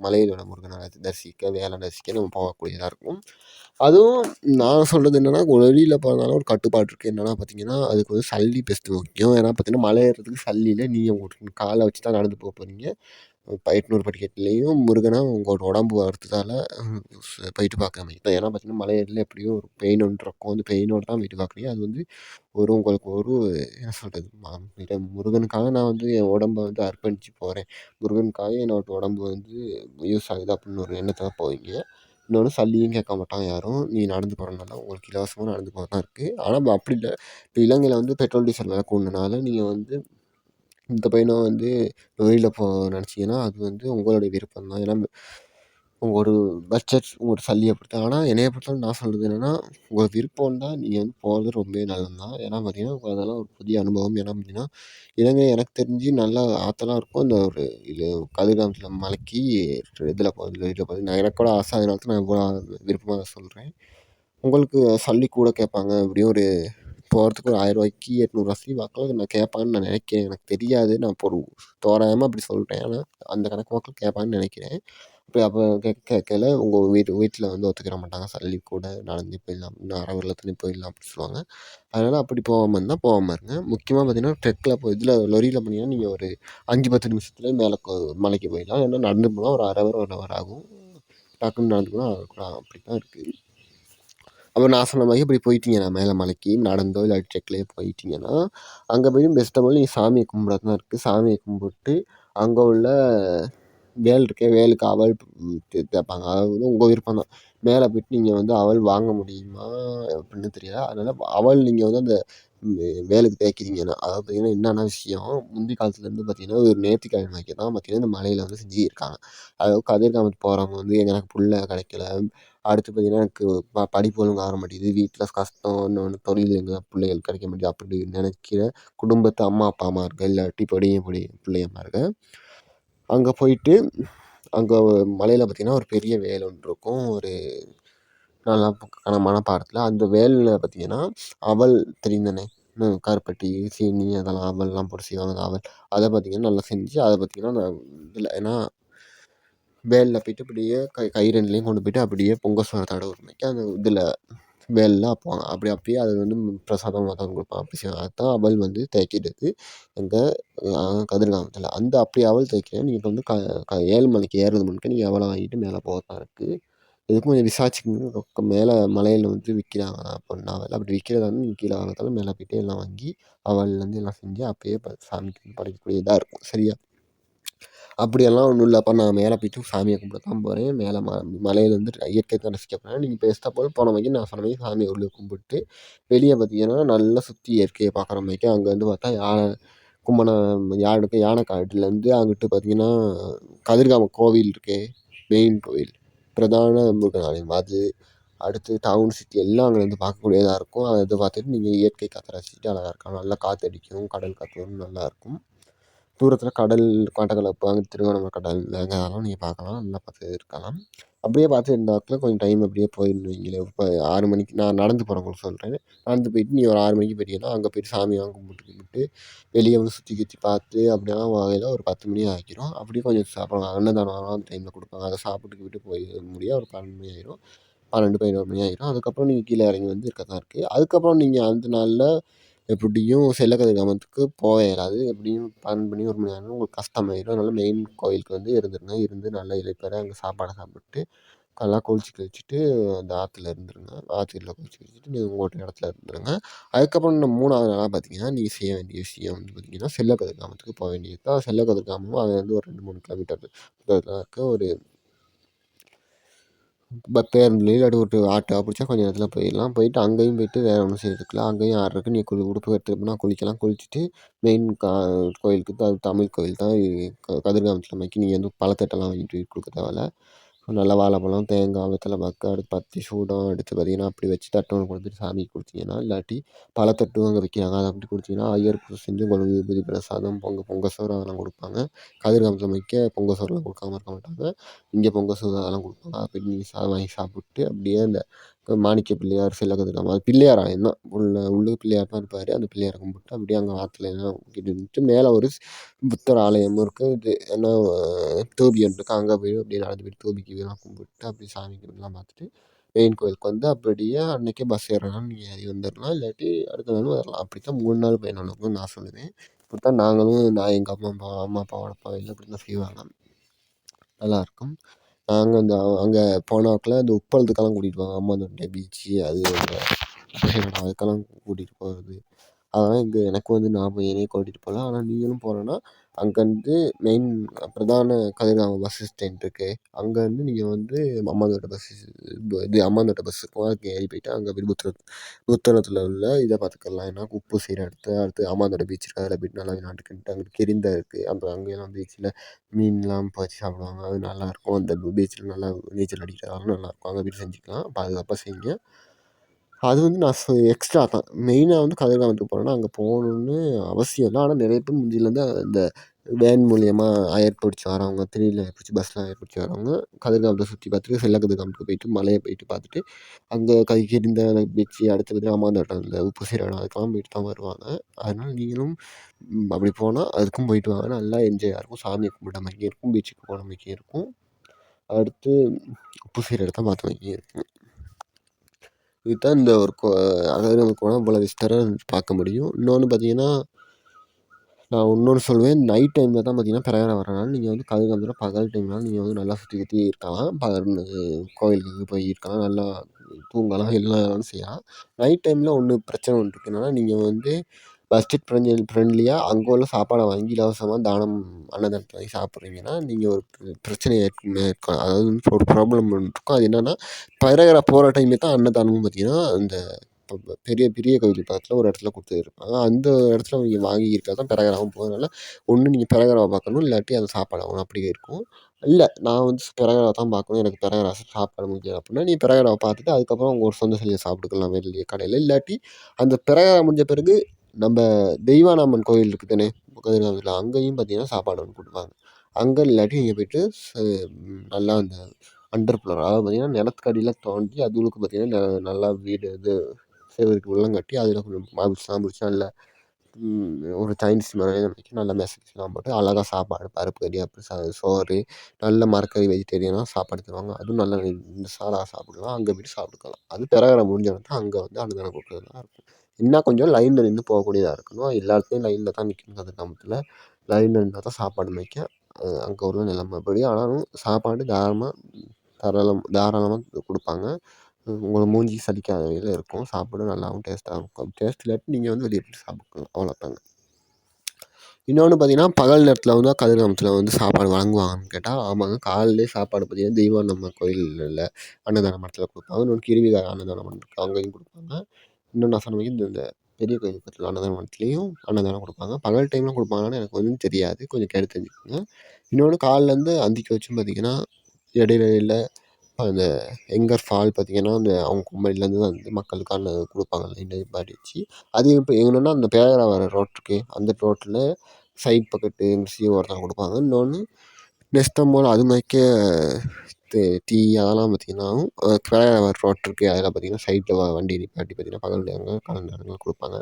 மலையோட முருகனை தரிசிக்க, வேலை தரிசிக்க நம்ம போகக்கூடியதாக இருக்கும். அதுவும் நான் சொல்கிறது என்னென்னா லொரியில் போகிறதுனால ஒரு கட்டுப்பாடு இருக்குது. என்னென்னா பார்த்தீங்கன்னா அதுக்கு வந்து சல்லி பெஸ்ட்டு முக்கியம். ஏன்னா பார்த்தீங்கன்னா மலை ஏறுறதுக்கு சல்லியில் நீங்கள் உங்கள் காலை வச்சு தான் நடந்து போகிறீங்க. 800 படிக்கட்டுலேயும் முருகனை உங்களோட உடம்பு வருத்தத்தால் போயிட்டு பார்க்க அமைக்கும். ஏன்னா பார்த்தீங்கன்னா மலை ஏறல எப்படியும் ஒரு பெயின் ஒன்று இருக்கும், அந்த பெயினோடு தான் போயிட்டு பார்க்குறீங்க. அது வந்து உங்களுக்கு ஒரு என்ன சொல்கிறது, முருகனுக்காக நான் வந்து என் உடம்பை வந்து அர்ப்பணித்து போகிறேன், முருகனுக்காக என்னோட உடம்பு வந்து யூஸ் ஆகுது அப்படின்னு ஒரு எண்ணத்தை தான் போவீங்க. இன்னொன்று சல்லியும் கேட்க மாட்டாங்க யாரும். நீ நடந்து போகிறனால உங்களுக்கு இலவசமாக நடந்து போக தான் இருக்குது. ஆனால் அப்படி இல்லை, இப்போ இலங்கையில் வந்து பெட்ரோல் டீசல் விலை கூடுனனால நீங்கள் வந்து இந்த பயணம் வந்து வெளியில் நினச்சிங்கன்னா அது வந்து உங்களுடைய விருப்பம் தான். ஏன்னா ஒரு பட்ஜெட் ஒரு சல்லியை பொறுத்து. ஆனால் என்னைய பொறுத்தவரை நான் சொல்கிறது என்னென்னா உங்களுக்கு விருப்பம் இருந்தால் நீங்கள் வந்து போகிறது ரொம்பவே நல்லது தான். ஏன்னா பார்த்தீங்கன்னா அதெல்லாம் ஒரு புதிய அனுபவம். ஏன்னா பார்த்தீங்கன்னா இலங்கை எனக்கு தெரிஞ்சு நல்லா ஆற்றலாம் இருக்கும். இந்த ஒரு இது கதிர்காமத்தில் மலைக்கு இதில் போகுது நான் எனக்கு கூட ஆசை, அதனால தான் நான் இவ்வளோ விருப்பமாக சொல்கிறேன். உங்களுக்கு சல்லி கூட கேட்பாங்க, எப்படியும் ஒரு போகிறதுக்கு ஒரு 1000 800 வாக்கில் நான் கேட்பான்னு நான் நினைக்கிறேன். எனக்கு தெரியாது, நான் இப்போ ஒரு தோராயமாக அப்படி சொல்கிறேன். ஆனால் அந்த கணக்கு வாக்கில் கேட்பான்னு நினைக்கிறேன். அப்போ கேட்கல உங்கள் வீட்டில் வந்து ஒத்துக்கிற மாட்டாங்க. சல்லி கூட நடந்து போயிடலாம், இன்னும் அரை ஹவரில் தண்ணி போயிடலாம் அப்படின்னு சொல்லுவாங்க. அதனால் அப்படி போகாமல் இருந்தால் போகாமல் இருங்க. முக்கியமாக பார்த்தீங்கன்னா ட்ரெக்கில் இதில் லொரியில் போனீங்கன்னா நீங்கள் ஒரு 5-10 நிமிஷத்துல மேலே மலைக்கு போயிடலாம். ஏன்னா நடந்து போனால் ஒரு அரை ஹவர் 1 ஹவர் ஆகும். டக்குன்னு நடந்து போனால் அப்படி தான் இருக்குது. அப்புறம் நான் சொன்ன மாதிரி இப்படி போயிட்டீங்கன்னா மேலே மலைக்கு நடந்தோ இல்லாட்டி ட்ரெக்லேயே போயிட்டீங்கன்னா அங்கே போய் பெஸ்ட்டாக போல் நீங்கள் சாமியை கும்பிட்றது தான் இருக்குது. சாமியை கும்பிட்டு அங்கே உள்ள வேல் இருக்கே, வேலுக்கு அவல் கேட்பாங்க. அது வந்து உங்கள் விருப்பம் தான். மேலே போய்ட்டு நீங்கள் வந்து அவல் வாங்க முடியுமா அப்படின்னு தெரியாது. அதனால் அவல் நீங்கள் வந்து அந்த வேலுக்கு தேய்க்கிறீங்கன்னா அதாவது பார்த்திங்கன்னா என்னென்ன விஷயம் முந்தி காலத்துலேருந்து பார்த்திங்கன்னா ஒரு நேர்த்திக்கடன் தான் பார்த்திங்கன்னா இந்த மலையில் வந்து செஞ்சுருக்காங்க. அதாவது கதிர்காமத்துக்கு போகிறவங்க வந்து எனக்கு புள்ள கிடைக்கல, அடுத்து பார்த்திங்கன்னா எனக்கு படிப்பு ஒழுங்கா வர மாட்டேங்குது, வீட்டில் கஷ்டம், இன்னொன்று தொழில் எங்கள் பிள்ளைகள் கிடைக்க மாட்டேங்குது அப்படி நினைக்கிற குடும்பத்து அம்மா அப்பாமார்கள் இல்லாட்டி பிள்ளையம்மார்கள் அங்கே போயிட்டு அங்கே மலையில் பார்த்திங்கன்னா ஒரு பெரிய வேல் ஒன்று இருக்கும். ஒரு நல்லா கனமான பாடத்தில் அந்த வேலில் பார்த்திங்கன்னா அவல் தெரியும் தானே, கருப்பட்டி சீனி அதெல்லாம் அவல்லாம் போட்டு செய்வாங்க அவல், அதை பார்த்திங்கன்னா நல்லா செஞ்சு அதை பார்த்திங்கன்னா நான் இதில் ஏன்னா வேலில் போய்ட்டு அப்படியே கை ரெண்டுலேயும் கொண்டு போய்ட்டு அப்படியே பொங்க சோளத்தோட உரிமைக்கு அந்த இதில் வேலில் அப்போவாங்க. அப்படி அப்பயே அது வந்து பிரசாதமாக தான் கொடுப்பாங்க. அப்படி செய்வாங்க. அதுதான் அவல் வந்து தேய்க்கிறது எங்கள் கதிர்காமத்தில். அந்த அப்படி அவல் தேய்க்க நீங்கள் இப்போ வந்து ஏழுமலைக்கு ஏறுறது முன்னுக்கு நீங்கள் அவலை வாங்கிட்டு மேலே போக தான் இருக்குது. எதுக்கும் கொஞ்சம் விசாரிச்சுக்கோங்க. மேலே மலையில் வந்து விற்கிறாங்க அப்படின்னா அப்படி விற்கிறதா வந்து நீங்கள் கீழே வாங்கிறதால மேலே போய்ட்டு எல்லாம் வாங்கி அவல்லேருந்து எல்லாம் செஞ்சு அப்பயே சாமிக்கு படைக்கக்கூடியதாக இருக்கும். சரியா? அப்படியெல்லாம் ஒன்றும் இல்லை. அப்போ நான் மேலே போய்ட்டு சாமியை கும்பிட தான் போகிறேன். மேலே மலையில் வந்து இயற்கை தான் ரசிக்க போகிறேன். நீங்கள் பேசுகிறா போல் போன மாதிரி நான் சொன்ன மாதிரி சாமியை உள்ளே கும்பிட்டு வெளியே பார்த்தீங்கன்னா நல்லா சுற்றி இயற்கையை பார்க்குற மாதிரிக்கு அங்கே வந்து பார்த்தா யானை காட்டுலேருந்து அங்கிட்டு பார்த்தீங்கன்னா கதிர்காம கோவில் இருக்கே, மெயின் கோவில், பிரதான முருகன் ஆலயம் அது, அடுத்து டவுன் சிட்டி எல்லாம் அங்கே வந்து பார்க்கக்கூடியதாக இருக்கும். அதை பார்த்துட்டு நீங்கள் இயற்கை காற்றை ரசிச்சுட்டு அழகாக இருக்கலாம். நல்லா காற்றடிக்கும், கடல் காற்று வரும், நல்லாயிருக்கும். தூரத்தில் கடல் மட்டக்களப்பு அங்கே திருவண்ணாமலை கடல் அதெல்லாம் நீங்கள் பார்க்கலாம், நல்லா பார்த்து இருக்கலாம். அப்படியே பார்த்து இருந்தாக்கில் கொஞ்சம் டைம் அப்படியே போயிடணும் வைங்களேன். இப்போ 6 மணிக்கு நான் நடந்து போகிறவங்களுக்கு சொல்கிறேன். நடந்து போயிட்டு நீ ஒரு 6 மணிக்கு போயிட்டீங்கன்னா அங்கே போய்ட்டு சாமியெல்லாம் கும்பிட்டு வெளியே வந்து சுற்றி பார்த்து அப்படியெல்லாம் வகையில் ஒரு 10 மணி ஆகிரும். அப்படியே கொஞ்சம் அப்புறம் அன்னதானம் அந்த டைமில் கொடுப்பாங்க. அதை சாப்பிட்டுக்கிட்டு போய் முடிய ஒரு 12 மணி ஆயிரும், 12 11 மணி ஆயிரும். அதுக்கப்புறம் நீங்கள் கீழே இறங்கி வந்து இருக்க தான் இருக்குது. அதுக்கப்புறம் நீங்கள் அந்த நாளில் எப்படியும் செல்லக்கதிர்காமத்துக்கு போக இயலாது. எப்படியும் 12 மணி 1 மணி ஆனாலும் உங்களுக்கு கஷ்டமாயிடும். அதனால மெயின் கோயிலுக்கு வந்து இருந்துருங்க. இருந்து நல்லா இளைப்பாற அங்கே சாப்பாடை சாப்பிட்டு நல்லா குளிச்சு கழிச்சிட்டு அந்த ஆற்றுல இருந்துருங்க. ஆற்றுல குளிச்சு கழிச்சிட்டு நீங்கள் உங்களோட இடத்துல இருந்துருங்க. அதுக்கப்புறம் இந்த 3வது நாளாக பார்த்தீங்கன்னா நீங்கள் செய்ய வேண்டிய விஷயம் வந்து பார்த்தீங்கன்னா செல்லக்கதிர்காமத்துக்கு போக வேண்டியது தான். செல்லக்கதிர்காமமும் அதுலேருந்து ஒரு 2-3 கிலோமீட்டர் தூரத்தில் இருக்க ஒரு பேருந்துலையோ இல்லாட்டி ஒரு ஆட்டோ பிடிச்சா கொஞ்சம் நேரத்தில் போயிடலாம். போயிட்டு அங்கேயும் போயிட்டு வேறு ஒன்றும் செய்யறதுக்குல அங்கேயும் ஆடுறதுக்கு நீங்கள் உடுப்பு எடுத்துகிட்டு போனால் குளிக்கலாம். குளிச்சுட்டு மெயின் கோயிலுக்கு தமிழ் கோயில் தான் கதிர்காமத்தில் மைக்கி நீங்கள் வந்து பழத்தட்டெல்லாம் வாங்கிட்டு கொடுக்க தேவையில்ல. நல்லா வாழைப்பழம், தேங்காய், வெத்தலை பாக்கு, அடுத்து பத்தி சூடம் எடுத்து பார்த்தீங்கன்னா அப்படி வச்சு தட்டு ஒன்று கொடுத்துட்டு சாமிக்கு கொடுத்தீங்கன்னா, இல்லாட்டி பழத்தட்டும் அங்கே விற்கிறாங்க, அதை அப்படி கொடுத்தீங்கன்னா ஐயருக்கு செஞ்சு உங்களுக்கு விபூதி பிரசாதம் பொங்க சோறு அதெல்லாம் கொடுப்பாங்க. கதிர்காமத்தில் மைக்க பொங்க சோறுலாம் கொடுக்காம இருக்க மாட்டாங்க. இங்கே பொங்க சோறு அதெல்லாம் கொடுப்பாங்க. அதை போய்ட்டு நீங்கள் வாங்கி சாப்பிட்டு அப்படியே அந்த மாணிக்க பிள்ளையார் செல்லக்கதிர்காமம் அது பிள்ளையார் ஆலயம் தான். உள்ள பிள்ளையார் தான் இருப்பார். அந்த பிள்ளையாரை கும்பிட்டு அப்படியே அங்கே ஆற்றுல எல்லாம் இருந்துட்டு மேலே ஒரு புத்தர் ஆலயமும் இருக்குது. இது என்ன தூபியம் இருக்குது. அங்கே போய் அப்படியே நடந்து போய்ட்டு தூபிக்கு இதெல்லாம் கும்பிட்டு அப்படியே சாமி இதெல்லாம் பார்த்துட்டு மெயின் கோயிலுக்கு வந்து அப்படியே அன்றைக்கே பஸ் ஏறலாம் நீங்கள் ஏறி வந்துடலாம். இல்லாட்டி அடுத்த நாளும் வரலாம். அப்படி தான் 3 நாள் பயணம் இருக்கும்னு நான் சொல்லுவேன். இப்படி தான் நான் எங்கள் அம்மா அப்பாவோட பகுதியில் இப்படி தான் செய்வாங்க. நல்லாயிருக்கும். நாங்கள் அங்கே போனாக்கில் இந்த உப்பளத்துக்கெல்லாம் கூட்டிகிட்டு போவாங்க. அம்மாந்தோட்டை பீச்சு அது அதுக்கெல்லாம் கூட்டிகிட்டு போகிறது அதெல்லாம் எனக்கு வந்து நான் என்னையே கூட்டிகிட்டு போகல. ஆனால் நீங்களும் போகிறோன்னா அங்கேருந்து மெயின் பிரதான கதிர்காமம் பஸ் ஸ்டாண்ட் இருக்குது. அங்கேருந்து நீங்கள் வந்து அம்மாந்தோட்டை அம்மாந்தோட்டை பஸ் இருக்கும். அதுக்கு ஏறி போய்ட்டு அங்கே போய் புத்தளத்தில் உள்ள இதை பார்த்துக்கலாம். ஏன்னா உப்பு செய்கிற அடுத்து அம்மாந்தோட்டை பீச் இருக்குது. அதில் போய்ட்டு நல்லா விளையாண்டுக்கிட்டு அங்கே கிரிந்த இருக்குது. அப்புறம் அங்கேயெல்லாம் பீச்சில் மீன்லாம் வச்சு சாப்பிடுவாங்க. அது நல்லாயிருக்கும். அந்த பீச்சில் நல்லா நீச்சல் அடிக்கிறதெல்லாம் நல்லாயிருக்கும். அங்கே போய்ட்டு செஞ்சுக்கலாம். பாதுகாப்பாக செய்யுங்க. அது வந்து நான் எக்ஸ்ட்ரா தான். மெயினாக வந்து கதிர்காமத்துக்கு போகிறேன்னா அங்கே போகணுன்னு அவசியம் இல்லை. ஆனால் நிறைய பேர் முந்திலேருந்து இந்த வேன் மூலியமா பிடிச்சி வரவங்க, த்ரீ-வீலர் பிடிச்சி பஸ்ஸில் பிடிச்சி வரவங்க கதிர்காமத்தை சுற்றி பார்த்துட்டு செல்லக்கதிர்காமத்துக்கு போயிட்டு மலையை போயிட்டு பார்த்துட்டு அங்கே கிரிந்த பீச்சு அடுத்து பார்த்தீங்கன்னா அம்மாந்தோட்டம் இந்த உப்பு சீரகம் அதுக்கெல்லாம் போயிட்டு தான் வருவாங்க. அதனால் நீங்களும் அப்படி போனால் அதுக்கும் போயிட்டு வாங்க. நல்லா என்ஜாயாக இருக்கும். சாமியை கும்பிட்ட மாதிரியும் இருக்கும், பீச்சுக்கு போன மாதிரியும் இருக்கும். அடுத்து உப்பு சீரகத்தை பார்த்த மாதிரியும் இருக்கும். இதுதான் இந்த ஒரு கதிர்காமத்துக்கு போனால் இவ்வளோ விசிட்டராக பார்க்க முடியும். இன்னொன்று பார்த்தீங்கன்னா நான் இன்னொன்று சொல்லுவேன். நைட் டைமில் தான் பார்த்தீங்கன்னா பிரயாணம் வரனால நீங்கள் வந்து கதிர்காமத்தில் பகல் டைம்னால் நீங்கள் வந்து நல்லா சுற்றி இருக்கலாம். கோயிலுக்கு போய் இருக்கலாம். நல்லா தூங்கலாம், எல்லாம் செய்யலாம். நைட் டைமில் பிரச்சனை ஒன்று இருக்குது. என்னன்னா நீங்கள் வந்து பட்ஜெட் ஃப்ரெண்ட்லியாக அங்கே உள்ள சாப்பாடை வாங்கி இலவசமாக அன்னதானத்தை வாங்கி சாப்பிட்றீங்கன்னா நீங்கள் ஒரு பிரச்சனையை அதாவது ஒரு ப்ராப்ளம் ஒன்று இருக்கும். அது என்னென்னா போகிற டைமில் தான் அன்னதானமும் பார்த்தீங்கன்னா அந்த பெரிய பெரிய கோயில் பக்கத்தில் ஒரு இடத்துல கொடுத்துருப்பாங்க. அந்த இடத்துல நீங்கள் வாங்கியிருக்கிறது தான் பெரகராவும் போகிறதுனால ஒன்று நீங்கள் பெரகராவை பார்க்கணும், இல்லாட்டி அது சாப்பாடாகும் அப்படியே இருக்கும். இல்லை நான் வந்து பெரகராவை தான் பார்க்கணும், எனக்கு பெரகரா சாப்பாடு முக்கியம் அப்படின்னா நீ பெரகராவை பார்த்துட்டு அதுக்கப்புறம் உங்கள் ஒரு சொந்த சிலையை சாப்பிட்டுக்கலாம் வெளியே கடையில். இல்லாட்டி அந்த பெரகரா முடிஞ்ச பிறகு நம்ம தெய்வானாம்மன் கோயில் இருக்குது தானே கதிர்காமத்தில், அங்கேயும் பார்த்தீங்கன்னா சாப்பாடு ஒன்று கொடுப்பாங்க. அங்கே இல்லாட்டி நீங்கள் போய்ட்டு நல்லா அந்த அண்டர் ஃப்ளோர் அதாவது பார்த்தீங்கன்னா நிலத்துக்கு அடியில் தோண்டி அதுகளுக்கு பார்த்தீங்கன்னா நல்லா வீடு இது சேவருக்கு உள்ளம் கட்டி அதில் கொஞ்சம் மாபிள்ஸ்லாம் பிடிச்சி நல்ல ஒரு சைனீஸ் முறையில் வைக்க நல்லா மெசேஜ்லாம் போட்டு அழகாக சாப்பாடு பருப்பு கறி அப்புறம் சோறு நல்ல மரக்கறி வெஜிடேரியனாக சாப்பாடு தருவாங்க. அதுவும் நல்லா சாலாக சாப்பிடலாம். அங்கே போய்ட்டு சாப்பிட்டுக்கலாம். அது பெரகரை முடிஞ்சவங்க அங்கே வந்து அன்னதானம் கொடுக்குறதுலாம் இருக்கும். இன்னும் கொஞ்சம் லைனில் நின்று போகக்கூடியதாக இருக்கணும். எல்லாத்தையும் லைனில் தான் நிற்கணும் கதிர்காமத்தில். லைனில் நின்றால் தான் சாப்பாடு வைக்க அங்கே உள்ள நிலைமைப்படி. ஆனாலும் சாப்பாடு தாராளமாக கொடுப்பாங்க. உங்களை மூஞ்சி சலிக்காத வகையில் இருக்கும். சாப்பாடு நல்லாவும் டேஸ்ட்டாகவும் இருக்கும். டேஸ்ட் இல்லாட்டி நீங்கள் வந்து வெளியே போய்ட்டு சாப்பிட்டுக்கலாம். அவ்வளோதாங்க. இன்னொன்று பார்த்தீங்கன்னா பகல் நேரத்தில் வந்து கதிர்காமத்தில் வந்து சாப்பாடு வழங்குவாங்கன்னு கேட்டால் ஆமாங்க. காலையிலே சாப்பாடு பார்த்தீங்கன்னா தெய்வானம்மன் கோயிலில் அன்னதான மடத்தில் கொடுப்பாங்க. இன்னொன்று கிருவிகார அன்னதான மடம் இருக்குது, அங்கேயும் கொடுப்பாங்க. இன்னும் நான் சொன்ன மாதிரி இந்த பெரிய கோயில் பக்கத்தில் அன்னதான மடத்துலேயும் அன்னதானம் கொடுப்பாங்க. பகல் டைமில் கொடுப்பாங்கன்னு எனக்கு ஒன்றும் தெரியாது, கொஞ்சம் கேட்டு தெரிஞ்சுக்கோங்க. இன்னொன்று காலிலேருந்து அந்திக்கு வச்சும் பார்த்தீங்கன்னா இடையில அந்த எங்கர் ஃபால் பார்த்தீங்கன்னா அந்த அவங்க கும்பலிலேருந்து வந்து மக்களுக்கு அன்னதானம் கொடுப்பாங்க லைனில் நிப்பாட்டி வச்சு. அது இப்போ எங்கேன்னா அந்த பேரா வர ரோட் இருக்குது, அந்த ரோட்டில் சைட் பக்கெட்டு எம்சி ஒருத்தவங்க கொடுப்பாங்க. இன்னொன்று நெஸ்டம் போல் அது மாதிரிக்க டீ அதெல்லாம் பார்த்திங்கன்னா பேரா வர ரோட் இருக்குது, அதெல்லாம் பார்த்திங்கன்னா சைட்டில் வண்டி நிப்பாட்டி பார்த்திங்கன்னா பகல் நேரங்கள் காலை நேரங்கள் கொடுப்பாங்க.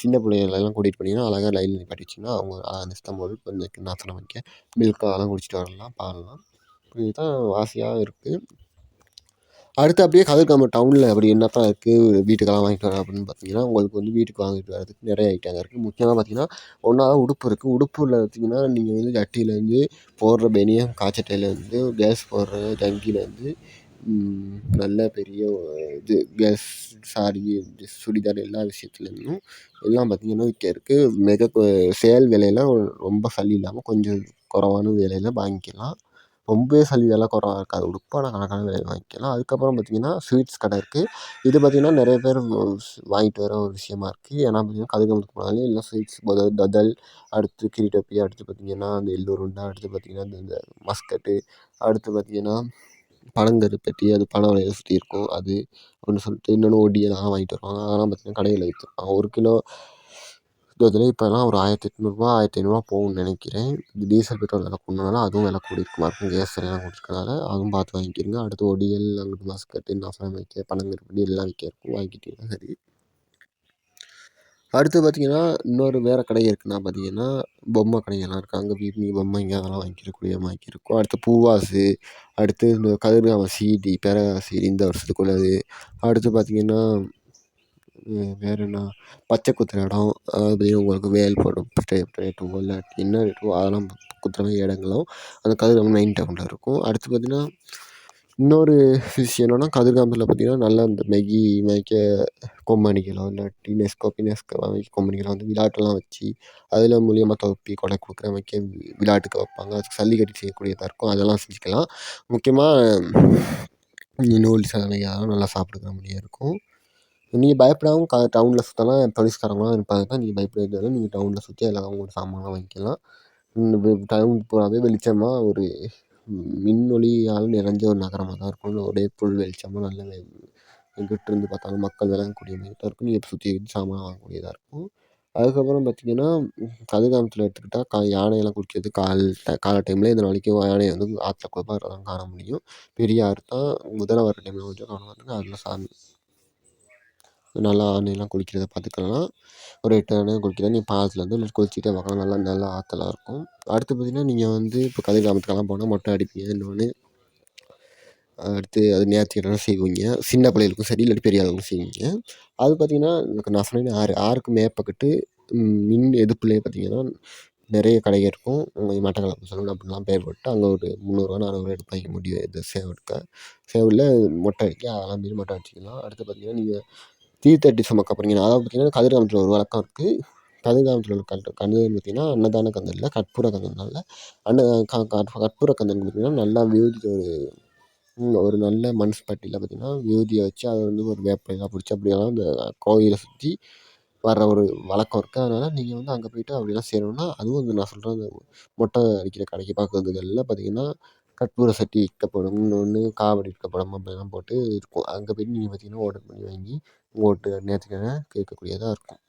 சின்ன பிள்ளைங்களெல்லாம் கூட்டிகிட்டு போனீங்கன்னா அழகாக லைனில் நிப்பாட்டி வச்சிங்கன்னா அவங்க நெஸ்டம் போல் கொஞ்சம் நாசனம் வைக்க மில்க் அதெல்லாம் குடிச்சிட்டு வரலாம், பாலெலாம். இதுதான் ஆசையாக இருக்குது. அடுத்து அப்படியே கதிர்காமம் டவுனில் அப்படி என்னத்தான் இருக்குது வீட்டுக்கெல்லாம் வாங்கிட்டு வரேன் அப்படின்னு பார்த்தீங்கன்னா உங்களுக்கு வந்து வீட்டுக்கு வாங்கிட்டு வரதுக்கு நிறைய ஐட்டங்க இருக்குது. முக்கியமாக பார்த்தீங்கன்னா ஒன்றா உடுப்பு இருக்குது. உடுப்பில் பார்த்தீங்கன்னா நீங்கள் வந்து ஜட்டியிலேருந்து போடுற பெனியன் காய்ச்சட்டையிலேருந்து கேஸ் போடுற ஜங்கிலேருந்து நல்ல பெரிய இது கேஸ் சாரி சுடிதார் எல்லா விஷயத்துலேருந்தும் எல்லாம் பார்த்திங்கன்னா விற்க இருக்குது. சேல் விலையெல்லாம் ரொம்ப சல்லி இல்லாமல் கொஞ்சம் குறைவான விலையில் வாங்கிக்கலாம். ரொம்பவே சல்லி விலை குறைவா இருக்காது உடுப்பு, ஆனால் கணக்கான விலையில் வாங்கிக்கலாம். அதுக்கப்புறம் பார்த்திங்கன்னா ஸ்வீட்ஸ் கடை இருக்குது. இது பார்த்திங்கன்னா நிறைய பேர் வாங்கிட்டு வர ஒரு விஷயமா இருக்குது. ஏன்னா பார்த்திங்கன்னா கதிர்காமத்துக்கு போனாலே எல்லாம் ஸ்வீட்ஸ் ததல், அடுத்து கிரீடப்பி, அடுத்து பார்த்திங்கன்னா அந்த எள்ளுருண்டை, அடுத்து பார்த்திங்கன்னா இந்த மஸ்கட்டு, அடுத்து பார்த்திங்கன்னா பனங்கருப்பட்டி, அது பனை வளையல் சுற்றி இருக்கும் அது அப்படின்னு சொல்லிட்டு இன்னொன்று ஒடி அதெல்லாம் வாங்கிட்டு வருவாங்க. அதெல்லாம் பார்த்திங்கன்னா கடையில் விற்றுருப்பாங்க. 1 கிலோ இதில் இப்போலாம் ஒரு 1800 1500 போகும்னு நினைக்கிறேன். இது டீசல் பெட்ரோல் விலை கூடுனனால அதுவும் விலை கூடியிருக்குமா இருக்கும், கேஸ் விலைலாம் கூடியிருக்கனால அதுவும் பார்த்து வாங்கிக்கிடுங்க. அடுத்து ஒடியல், அங்கிட்டு மஸ்கட்டு, நசம் வைக்க பனங்கருப்பட்டி எல்லாம் விற்க இருக்கும், வாங்கிக்கிட்டிங்கன்னா சரி. அடுத்து பார்த்திங்கன்னா இன்னொரு வேறு கடை இருக்குன்னா பார்த்திங்கன்னா பொம்மை கடைகள்லாம் இருக்குது. அங்கே போய் நீங்கள் பொம்மைங்க அதெல்லாம் வாங்கிக்கக்கூடிய மாதிரி இருக்கும். அடுத்து பூவாசு, அடுத்து இந்த கதிர்காம சீடி, பெரகரா சீடி இந்த வருஷத்துக்குள்ளது. அடுத்து பார்த்திங்கன்னா வேறு என்ன பச்சை குத்துற இடம், அதாவது உங்களுக்கு வேல் போடும் ரேட்டுங்கோ இல்லை என்ன ரேட்டோ அதெல்லாம் குத்துற மாதிரி இடங்களும் அந்த கதிர்காமம் மெயின் டவுனில் இருக்கும். அடுத்து பார்த்திங்கன்னா இன்னொரு விஷயம் என்னென்னா கதிர்காமத்தில் பார்த்திங்கன்னா நல்லா இந்த மெகி மேய்க்க கொம்பனிகளோ இல்லாட்டி நெஸ்கோ வைக்க கொம்பனிகளை வந்து விளையாட்டெல்லாம் வச்சு அதில் மூலியமாக தொப்பி கொடை கொடுக்குற வைக்க விளையாட்டுக்கு வைப்பாங்க. அதுக்கு சல்லி கட்டி செய்யக்கூடியதாக இருக்கும், அதெல்லாம் செஞ்சுக்கலாம். முக்கியமாக நூல் சலவை அதெல்லாம் நல்லா சாப்பிட்டுக்கிற மாதிரியே இருக்கும். நீங்கள் பயப்படாமல் டவுனில் சுற்றலாம். போலீஸ்காரங்களாம் இருப்பாங்க தான், நீங்கள் பயப்பட தேவையில்ல. நீங்கள் டவுனில் சுற்றி எல்லாம் உங்களோட சாமான்லாம் வாங்கிக்கலாம். டவுன் பூராவே வெளிச்சமாக ஒரு மின்னொளியால் நிறைஞ்ச ஒரு நகரமாக தான் இருக்கும். ஒரே புல் வெளிச்சமாக நல்ல எங்கிட்டிருந்து பார்த்தாலும் மக்கள் விளங்கக்கூடிய மாதிரி தான் இருக்கும். நீங்கள் சுற்றி சாமான் வாங்கக்கூடியதாக இருக்கும். அதுக்கப்புறம் பார்த்திங்கன்னா கதிர்காமத்தில் எடுத்துக்கிட்டால் யானையெல்லாம் குளிக்கிறது காலை டைமில் இந்த நாளைக்கும் யானையை வந்து ஆற்றுல குளிப்பாட்டுறதான் காண முடியும். பெரிய ஆறு தான், முதல்ல வர டைமில் கொஞ்சம் காண மாட்டாங்க. அதில் சாமி நல்லா யானையெல்லாம் குளிக்கிறத பார்த்துக்கலாம். ஒரு 8 யானை குளிக்கிறத நீங்கள் பாலத்துலேருந்து இல்லை குளிச்சுட்டே பார்க்கலாம். நல்லா ஆற்றலாம் இருக்கும். அடுத்து பார்த்திங்கன்னா நீங்கள் வந்து இப்போ கதிர்காமத்துக்கெல்லாம் போனால் மொட்டை அடிப்பீங்க. இன்னொன்று அடுத்து அது நேர்த்திக்கடன்லாம் செய்வீங்க. சின்ன பிள்ளைகளுக்கும் சரி இல்லாட்டி பெரிய ஆளுங்களுக்கும் செய்வீங்க. அது பார்த்திங்கன்னா நான் சொன்னேன் ஆறுக்கு மேற்பக்கிட்டு மின் எதிர்ப்புலேயே பார்த்திங்கன்னா நிறைய கடைகள் இருக்கும். மட்டக்களப்பு சலூன் அப்படின்லாம் பேர் போட்டு அங்கே ஒரு 300 400 எடுப்பாங்க முடியும் இது சேவ் எடுக்க. சேவில் மொட்டை அடிக்க அதெல்லாம் மீறி மொட்டை அடிச்சிக்கலாம். அடுத்து பார்த்திங்கன்னா நீங்கள் தீர்த்தட்டி சுமக்க போகிறீங்க. அதாவது பார்த்திங்கன்னா கதிர்காமத்தில் ஒரு வழக்கம் இருக்குது. கதிர்காமத்தில் உள்ள கந்தன் பார்த்திங்கன்னா அன்னதான கந்தன் இல்லை, கற்பூர கந்தன். கற்பூர கந்தன் பார்த்திங்கன்னா நல்லா வியூதி ஒரு ஒரு நல்ல மண் சட்டியில் பார்த்திங்கன்னா விபூதிய வச்சு அதை வந்து ஒரு வேப்பிலைலாம் பிடிச்சி அப்படியெல்லாம் அந்த கோயிலை சுற்றி வர்ற ஒரு வழக்கம் இருக்குது. அதனால் நீங்கள் வந்து அங்கே போய்ட்டு அப்படிலாம் செய்யணுன்னா அதுவும் வந்து நான் சொல்கிறேன் அந்த மொட்டை அடிக்கிற கடைக்கு பக்கத்துகளில் பார்த்திங்கன்னா கற்பூர சட்டி விற்கப்படும், இன்னொன்று காவடி விற்கப்படும் அப்படிலாம் போட்டு இருக்கும். அங்கே போய்ட்டு நீங்கள் பார்த்திங்கன்னா ஆர்டர் பண்ணி வாங்கி ஓட்டு நேர்த்திக்கடனை கேட்கக்கூடியதா இருக்கும்.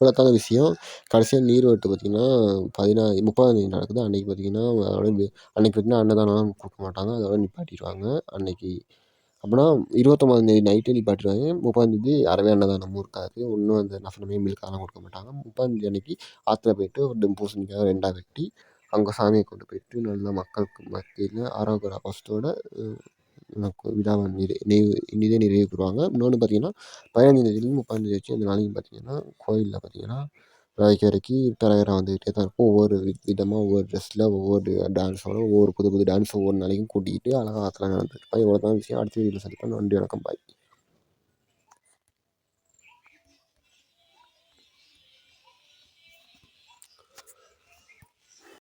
இவ்வளோதான விஷயம். கடைசியா நீர்வெட்டு பார்த்திங்கன்னா 30ஆந்தேதி நடக்குது. அன்றைக்கி பார்த்திங்கன்னா அன்றைக்கி பார்த்திங்கன்னா அன்னதானம் கொடுக்க மாட்டாங்க. அதோட நிப்பாட்டிடுவாங்க அன்றைக்கி. அப்போனா 29ஆந்தேதி நைட்டே நிப்பாட்டிடுவாங்க. 30ஆந்தேதி அறவே அன்னதானமும் இருக்காது. ஒன்றும் அந்த நான் சொன்ன மாரி மில்கெல்லாம் கொடுக்க மாட்டாங்க. 30ஆந்தேதி அன்றைக்கி ஆற்றுல போய்ட்டு ஒரு பூசணிக்காய் 2ஆ வெட்டி அங்கே சாமியை கொண்டு போய்ட்டு நல்லா மக்களுக்கு மத்தியில் ஆரோக்கிய அவஸ்தோட விழாவை இனிதே நிறைவு பெறுவாங்க. இன்னொன்று பார்த்திங்கன்னா 15ஆந்தேதிலேருந்து 30ஆந்தேதி வச்சு அந்த நாளைக்கும் பார்த்திங்கன்னா கோயிலில் பார்த்திங்கன்னா விளக்கு இறக்கி தலைவராக வந்துக்கிட்டே தான் இருக்கும். ஒவ்வொரு விதமாக ஒவ்வொரு ட்ரெஸ்ஸில் ஒவ்வொரு டான்ஸோட ஒவ்வொரு புது புது டான்ஸ் ஒவ்வொரு நாளைக்கும் கூட்டிக்கிட்டு அழகா ஆற்றுல நடந்துட்டுருப்பாங்க. இவ்வளோ தான் விஷயம். அடுத்த வீடியோவில் சந்திப்போம். நன்றி, வணக்கம், பாய்.